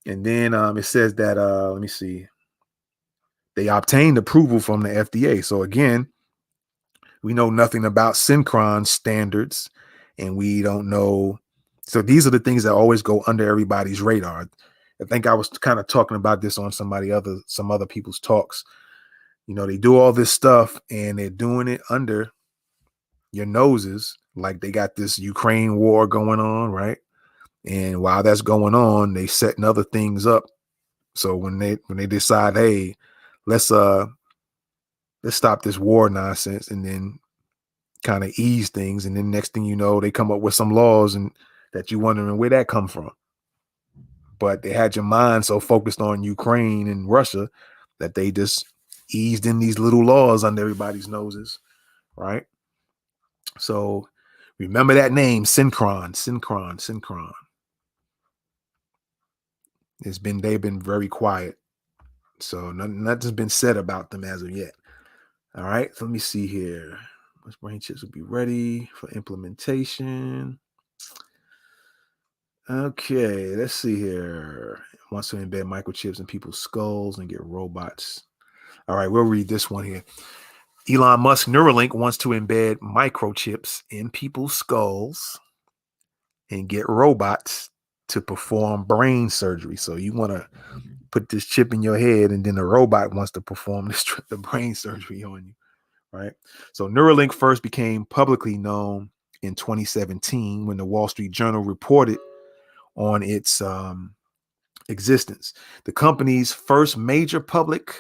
And then it says that, let me see, they obtained approval from the FDA. So again, we know nothing about Synchron standards, and we don't know. So these are the things that always go under everybody's radar. I think I was kind of talking about this on some other people's talks. They do all this stuff and they're doing it under your noses. Like they got this Ukraine war going on, right? And while that's going on, they setting other things up. So when they decide, hey, let's stop this war nonsense, and then kind of ease things, and then next thing you know, they come up with some laws and that you're wondering where that come from. But they had your mind so focused on Ukraine and Russia that they just eased in these little laws under everybody's noses, right? So remember that name, Synchron. They've been very quiet. So nothing's been said about them as of yet. All right, so let me see here. Which brain chips will be ready for implementation? Okay, let's see here. Wants to embed microchips in people's skulls and get robots. All right, we'll read this one here. Elon Musk Neuralink wants to embed microchips in people's skulls and get robots to perform brain surgery. So you want to put this chip in your head, and then the robot wants to perform the brain surgery on you, right? So Neuralink first became publicly known in 2017 when the Wall Street Journal reported on its existence. The company's first major public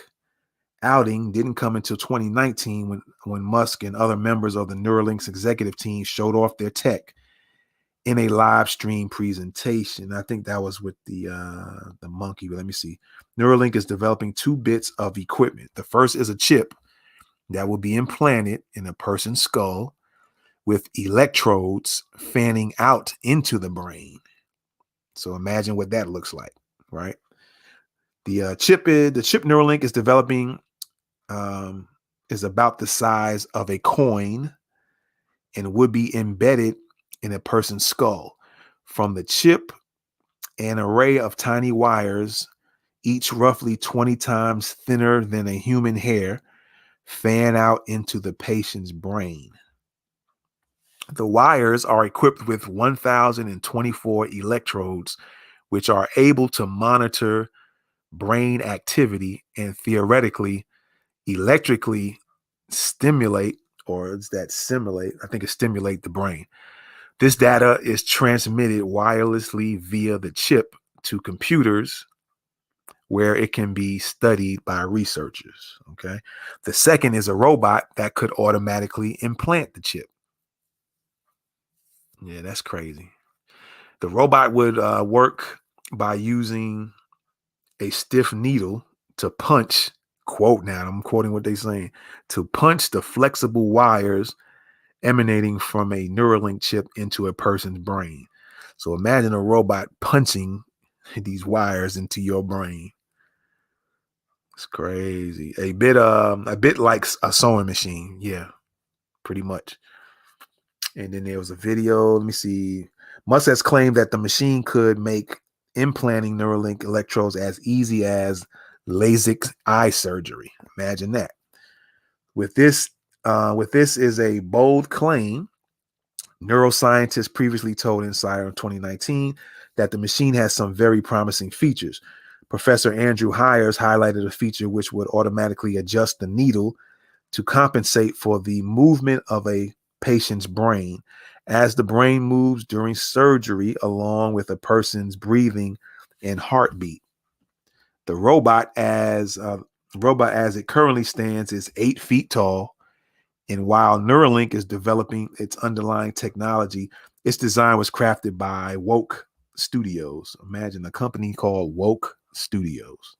outing didn't come until 2019 when Musk and other members of the Neuralink's executive team showed off their tech in a live stream presentation. I think that was with the monkey, but let me see. Neuralink is developing 2 bits of equipment. The first is a chip that will be implanted in a person's skull with electrodes fanning out into the brain. So imagine what that looks like, right? The chip Neuralink is developing is about the size of a coin and would be embedded in a person's skull. From the chip, an array of tiny wires, each roughly 20 times thinner than a human hair, fan out into the patient's brain. The wires are equipped with 1,024 electrodes, which are able to monitor brain activity and theoretically electrically stimulate, or is that simulate? I think it's stimulate the brain. This data is transmitted wirelessly via the chip to computers where it can be studied by researchers. Okay. The second is a robot that could automatically implant the chip. Yeah, that's crazy. The robot would work by using a stiff needle to punch, quote now, I'm quoting what they're saying, to punch the flexible wires emanating from a Neuralink chip into a person's brain. So imagine a robot punching these wires into your brain. It's crazy. A bit like a sewing machine. Yeah, pretty much. And then there was a video. Let me see. Musk has claimed that the machine could make implanting Neuralink electrodes as easy as LASIK eye surgery. Imagine that. With this is a bold claim. Neuroscientists previously told Insider in 2019 that the machine has some very promising features. Professor Andrew Hires highlighted a feature which would automatically adjust the needle to compensate for the movement of a patient's brain as the brain moves during surgery, along with a person's breathing and heartbeat. The robot, as it currently stands, is 8 feet tall. And while Neuralink is developing its underlying technology, its design was crafted by Woke Studios. Imagine a company called Woke Studios.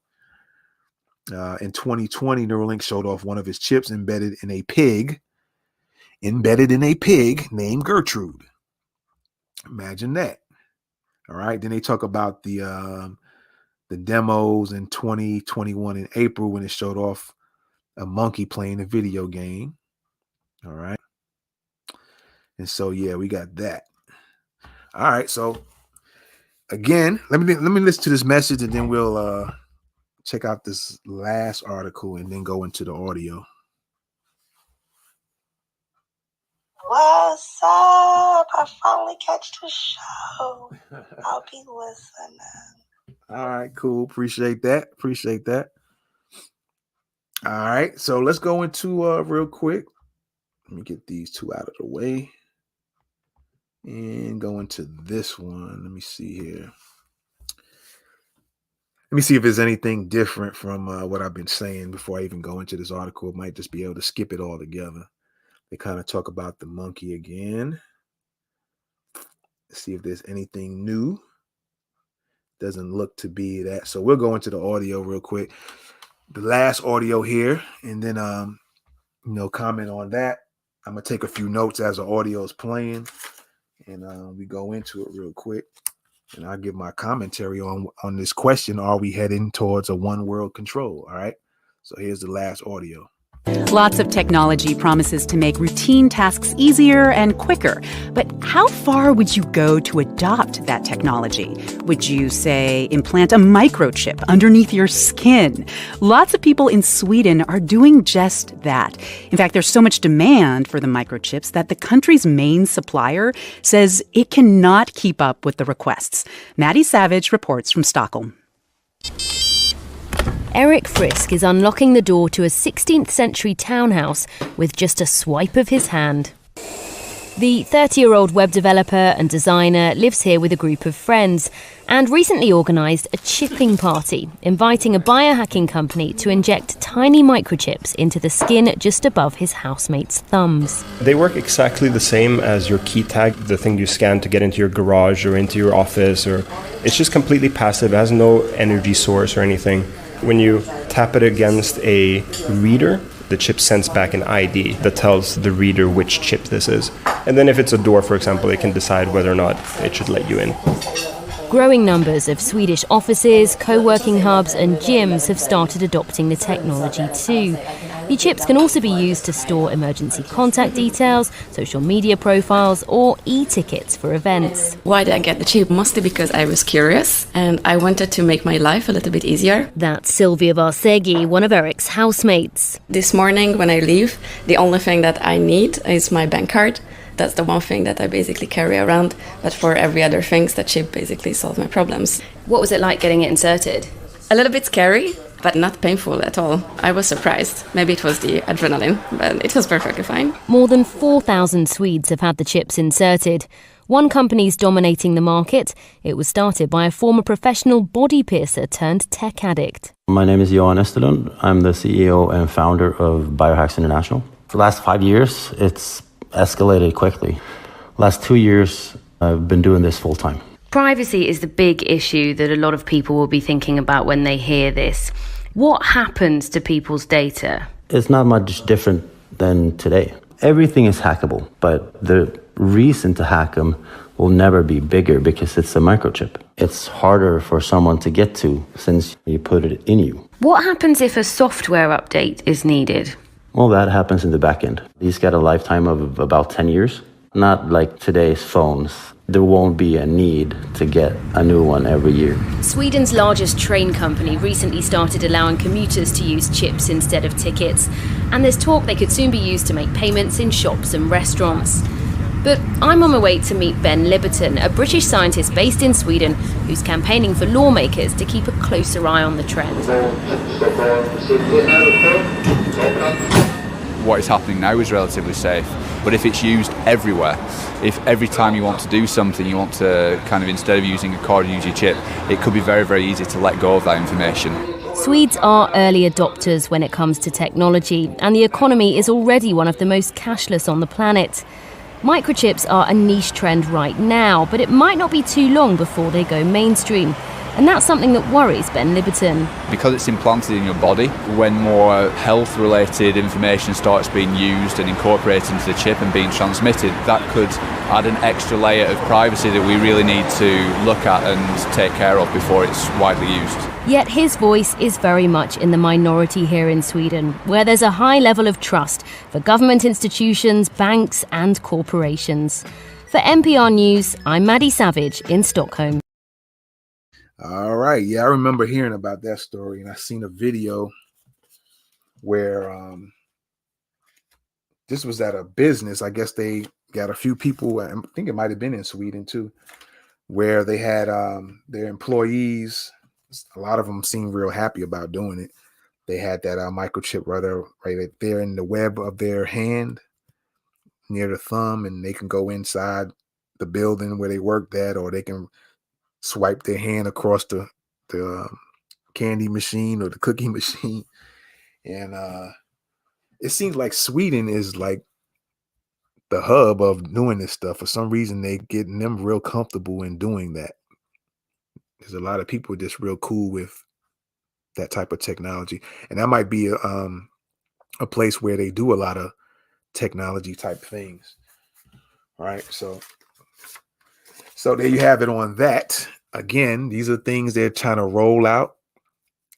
In 2020, Neuralink showed off one of its chips embedded in a pig named Gertrude. Imagine that. All right. Then they talk about the demos in 2021 in April when it showed off a monkey playing a video game. All right. And so, yeah, we got that. All right. So again, let me listen to this message and then we'll check out this last article and then go into the audio. What's up? I finally catch the show. I'll be listening. All right, cool. Appreciate that. All right, so let's go into real quick. Let me get these 2 out of the way and go into this one. Let me see here. Let me see if there's anything different from what I've been saying before I even go into this article. I might just be able to skip it all together. They kind of talk about the monkey again. Let's see if there's anything new. Doesn't look to be that. So we'll go into the audio real quick. The last audio here, and then comment on that. I'm gonna take a few notes as the audio is playing, and we go into it real quick. And I'll give my commentary on this question: are we heading towards a one world control? All right. So here's the last audio. Lots of technology promises to make routine tasks easier and quicker. But how far would you go to adopt that technology? Would you, say, implant a microchip underneath your skin? Lots of people in Sweden are doing just that. In fact, there's so much demand for the microchips that the country's main supplier says it cannot keep up with the requests. Maddie Savage reports from Stockholm. Eric Frisk is unlocking the door to a 16th century townhouse with just a swipe of his hand. The 30-year-old web developer and designer lives here with a group of friends and recently organised a chipping party, inviting a biohacking company to inject tiny microchips into the skin just above his housemates' thumbs. They work exactly the same as your key tag, the thing you scan to get into your garage or into your office. It's just completely passive, it has no energy source or anything. When you tap it against a reader, the chip sends back an ID that tells the reader which chip this is. And then if it's a door, for example, it can decide whether or not it should let you in. Growing numbers of Swedish offices, co-working hubs and gyms have started adopting the technology too. The chips can also be used to store emergency contact details, social media profiles or e-tickets for events. Why did I get the chip? Mostly because I was curious and I wanted to make my life a little bit easier. That's Sylvia Varsegi, one of Eric's housemates. This morning when I leave, the only thing that I need is my bank card. That's the one thing that I basically carry around, but for every other things, the chip basically solved my problems. What was it like getting it inserted? A little bit scary, but not painful at all. I was surprised. Maybe it was the adrenaline, but it was perfectly fine. More than 4,000 Swedes have had the chips inserted. One company's dominating the market. It was started by a former professional body piercer turned tech addict. My name is Johan Österlund. I'm the CEO and founder of Biohacks International. For the last 5 years, it's escalated quickly. Last 2 years, I've been doing this full time. Privacy is the big issue that a lot of people will be thinking about when they hear this. What happens to people's data? It's not much different than today. Everything is hackable, but the reason to hack them will never be bigger because it's a microchip. It's harder for someone to get to since you put it in you. What happens if a software update is needed? Well, that happens in the back end. These got a lifetime of about 10 years. Not like today's phones. There won't be a need to get a new one every year. Sweden's largest train company recently started allowing commuters to use chips instead of tickets. And there's talk they could soon be used to make payments in shops and restaurants. But I'm on my way to meet Ben Libberton, a British scientist based in Sweden who's campaigning for lawmakers to keep a closer eye on the trend. What is happening now is relatively safe, but if it's used everywhere, if every time you want to do something you want to kind of, instead of using a card, use your chip, it could be very, very easy to let go of that information. Swedes are early adopters when it comes to technology, and the economy is already one of the most cashless on the planet. Microchips are a niche trend right now, but it might not be too long before they go mainstream. And that's something that worries Ben Libberton. Because it's implanted in your body, when more health-related information starts being used and incorporated into the chip and being transmitted, that could add an extra layer of privacy that we really need to look at and take care of before it's widely used. Yet his voice is very much in the minority here in Sweden, where there's a high level of trust for government institutions, banks and corporations. For NPR News, I'm Maddie Savage in Stockholm. All right. Yeah, I remember hearing about that story, and I seen a video where this was at a business. I guess they got a few people, I think it might have been in Sweden too, where they had their employees, a lot of them seemed real happy about doing it. They had that microchip right there in the web of their hand near the thumb, and they can go inside the building where they worked at, or they can swipe their hand across the candy machine or the cookie machine. And it seems like Sweden is like the hub of doing this stuff. For some reason, they getting them real comfortable in doing that. There's a lot of people just real cool with that type of technology. And that might be a place where they do a lot of technology type things. All right. So there you have it on that. Again, these are things they're trying to roll out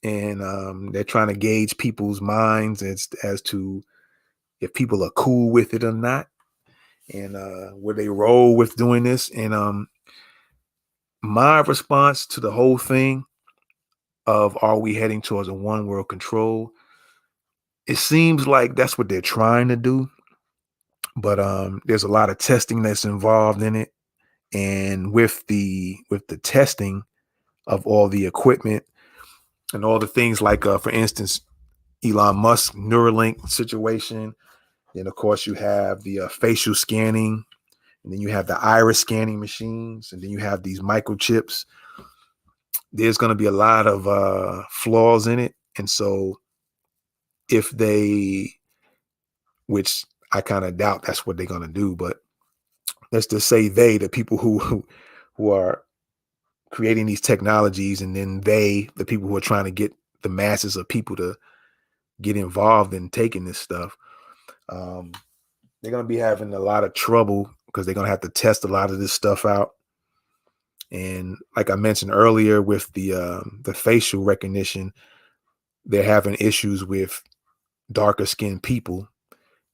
and they're trying to gauge people's minds as to if people are cool with it or not, and where they roll with doing this. And my response to the whole thing of are we heading towards a one world control? It seems like that's what they're trying to do, but there's a lot of testing that's involved in it, and with the testing of all the equipment and all the things like, for instance, Elon Musk Neuralink situation. Then, of course, you have the facial scanning, and then you have the iris scanning machines, and then you have these microchips. There's going to be a lot of flaws in it. And so if they, which I kind of doubt that's what they're going to do, but let's just say the people who are creating these technologies, and then the people who are trying to get the masses of people to get involved in taking this stuff, they're going to be having a lot of trouble because they're going to have to test a lot of this stuff out. And like I mentioned earlier with the facial recognition, they're having issues with darker skinned people,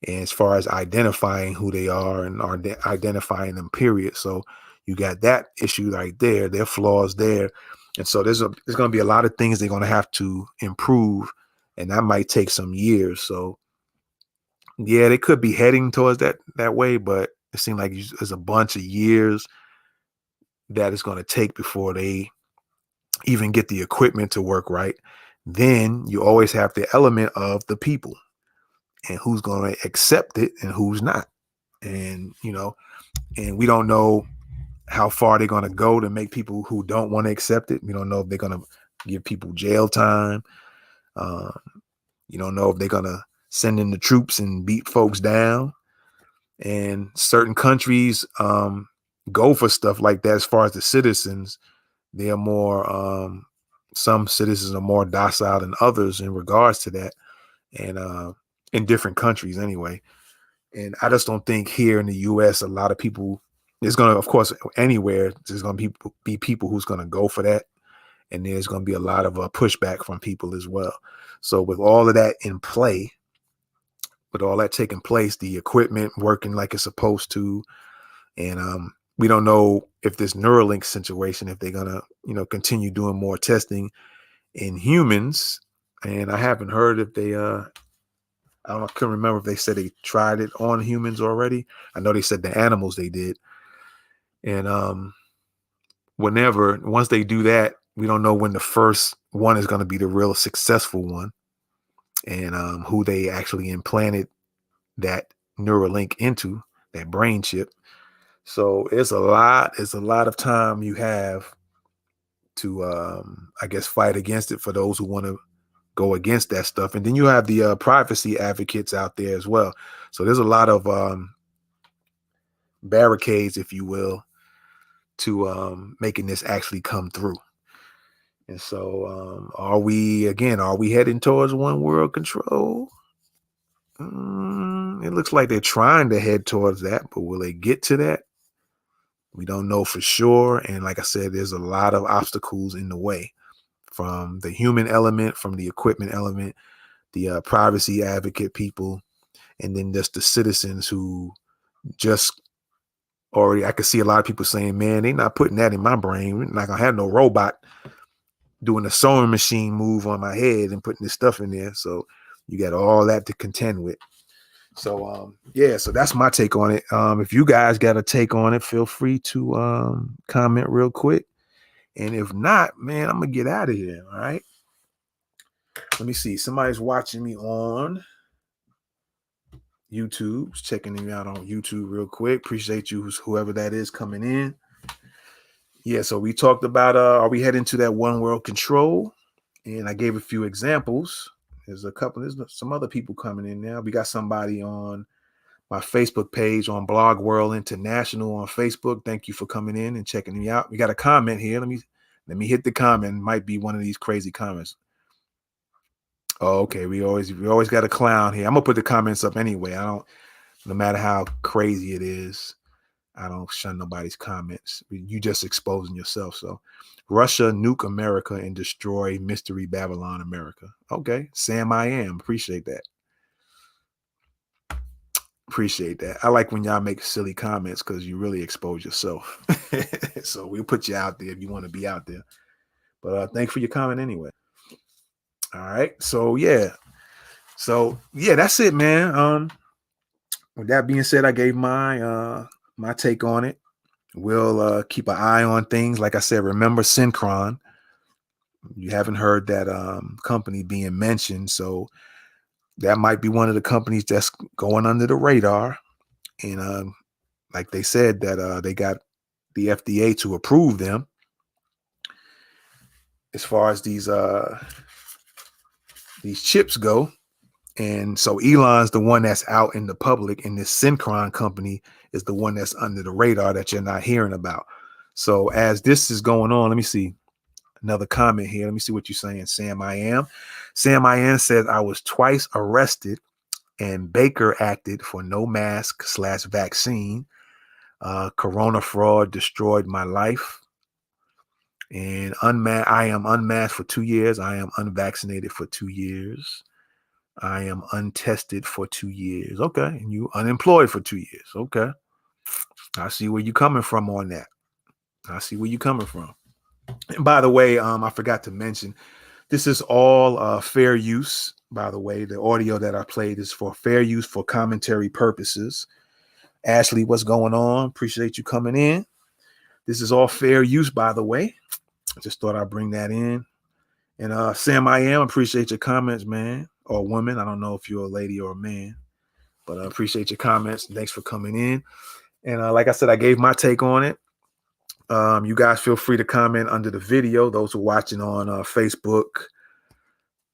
and as far as identifying who they are and identifying them, period. So you got that issue right there. There are flaws there. And so there's going to be a lot of things they're going to have to improve, and that might take some years. So yeah, they could be heading towards that way, but it seems like there's a bunch of years that it's going to take before they even get the equipment to work right. Then you always have the element of the people and who's going to accept it and who's not. And, and we don't know how far they're going to go to make people who don't want to accept it. We don't know if they're going to give people jail time. You don't know if they're going to send in the troops and beat folks down. And certain countries go for stuff like that. As far as the citizens, they are more, some citizens are more docile than others in regards to that. And in different countries anyway. And I just don't think here in the US, a lot of people, there's going to, of course, anywhere, there's going to be people who's going to go for that. And there's going to be a lot of pushback from people as well. So with all of that in play, with all that taking place, the equipment working like it's supposed to, and we don't know if this Neuralink situation, if they're going to, continue doing more testing in humans. And I haven't heard if they, I couldn't remember if they said they tried it on humans already. I know they said the animals they did. And once they do that, we don't know when the first one is going to be the real successful one, and who they actually implanted that Neuralink into, that brain chip. So it's a lot of time you have to, I guess, fight against it for those who want to go against that stuff. And then you have the privacy advocates out there as well. So there's a lot of barricades, if you will, to making this actually come through. And so are we heading towards one world control? It looks like they're trying to head towards that, but will they get to that? We don't know for sure. And like I said, there's a lot of obstacles in the way, from the human element, from the equipment element, the privacy advocate people, and then just the citizens who just already, I could see a lot of people saying, man, they're not putting that in my brain. We're not going to have no robot doing a sewing machine move on my head and putting this stuff in there. So you got all that to contend with. So, so that's my take on it. If you guys got a take on it, feel free to comment real quick. And if not, man, I'm going to get out of here. All right. Let me see. Somebody's watching me on YouTube. Checking me out on YouTube real quick. Appreciate you, whoever that is coming in. Yeah, so we talked about, are we heading to that one world control? And I gave a few examples. There's some other people coming in now. We got somebody on my Facebook page on Blog World International on Facebook. Thank you for coming in and checking me out. We got a comment here. Let me hit the comment. It might be one of these crazy comments. Oh, okay. We always got a clown here. I'm gonna put the comments up anyway. No matter how crazy it is. I don't shun nobody's comments. You just exposing yourself. So Russia nuke America and destroy Mystery Babylon America. Okay. Sam, I am. Appreciate that. Appreciate that. I like when y'all make silly comments because you really expose yourself. So we'll put you out there if you want to be out there. But thanks for your comment anyway. All right. So yeah, that's it, man. With that being said, I gave my my take on it. We'll keep an eye on things. Like I said, remember Synchron. You haven't heard that company being mentioned, so that might be one of the companies that's going under the radar. And like they said that they got the FDA to approve them as far as these chips go. And so Elon's the one that's out in the public, and this Synchron company is the one that's under the radar that you're not hearing about. So as this is going on, let me see another comment here. Let me see what you're saying, Sam. I am. Sam I am said, I was twice arrested and Baker acted for no mask / vaccine. Corona fraud destroyed my life. And I am unmasked for 2 years. I am unvaccinated for 2 years. I am untested for 2 years. Okay. And you unemployed for 2 years. Okay. I see where you're coming from on that. I see where you're coming from. And by the way, I forgot to mention, this is all fair use. By the way, the audio that I played is for fair use for commentary purposes. Ashley, what's going on? Appreciate you coming in. This is all fair use, by the way. I just thought I'd bring that in. And Sam, I am. Appreciate your comments, man. Or woman. I don't know if you're a lady or a man, but I appreciate your comments. Thanks for coming in. And like I said, I gave my take on it. You guys feel free to comment under the video. Those who are watching on Facebook,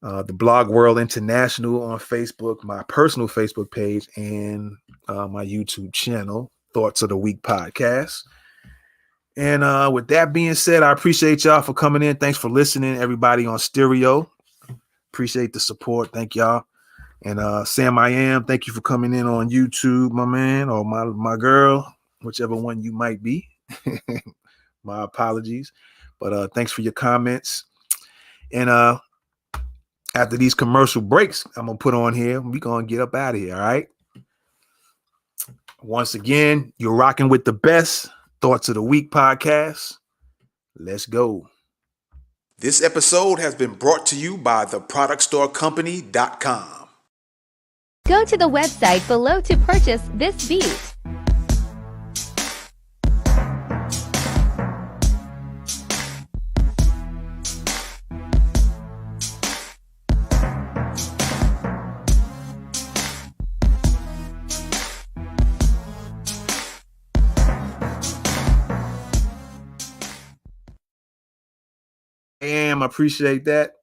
the Blog World International on Facebook, my personal Facebook page, and my YouTube channel, Thoughts of the Week podcast. And with that being said, I appreciate y'all for coming in. Thanks for listening, everybody on stereo. Appreciate the support. Thank y'all. And Sam I am, thank you for coming in on YouTube, my man, or my girl, whichever one you might be. My apologies. But thanks for your comments. And after these commercial breaks I'm going to put on here, we're going to get up out of here, all right? Once again, you're rocking with the best Thoughts of the Week podcast. Let's go. This episode has been brought to you by theproductstorecompany.com. Go to the website below to purchase this beat. I appreciate that.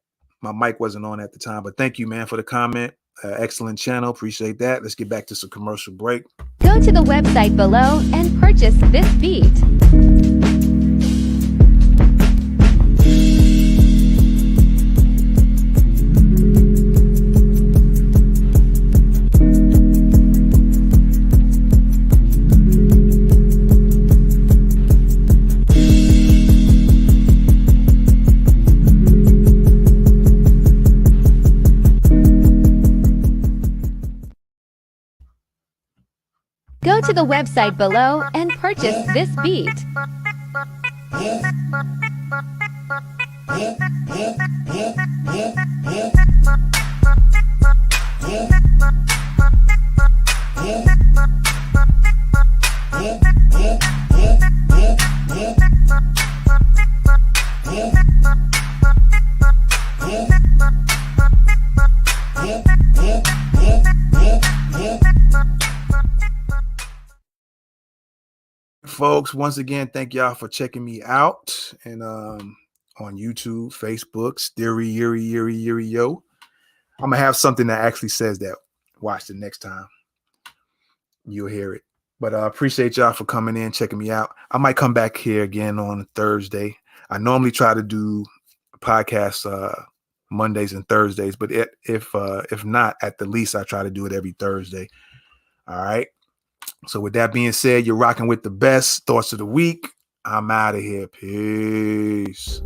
My mic wasn't on at the time, but thank you, man, for the comment. Excellent channel. Appreciate that. Let's get back to some commercial break. Go to the website below and purchase this beat. Go to the website below and purchase this beat. Folks, once again, thank y'all for checking me out and on YouTube, Facebook, Stereo. I'm gonna have something that actually says that. Watch the next time. You'll hear it. But I appreciate y'all for coming in, checking me out. I might come back here again on Thursday. I normally try to do podcasts Mondays and Thursdays, but if not, at the least I try to do it every Thursday. All right. So with that being said, you're rocking with the best thoughts of the week. I'm out of here. Peace.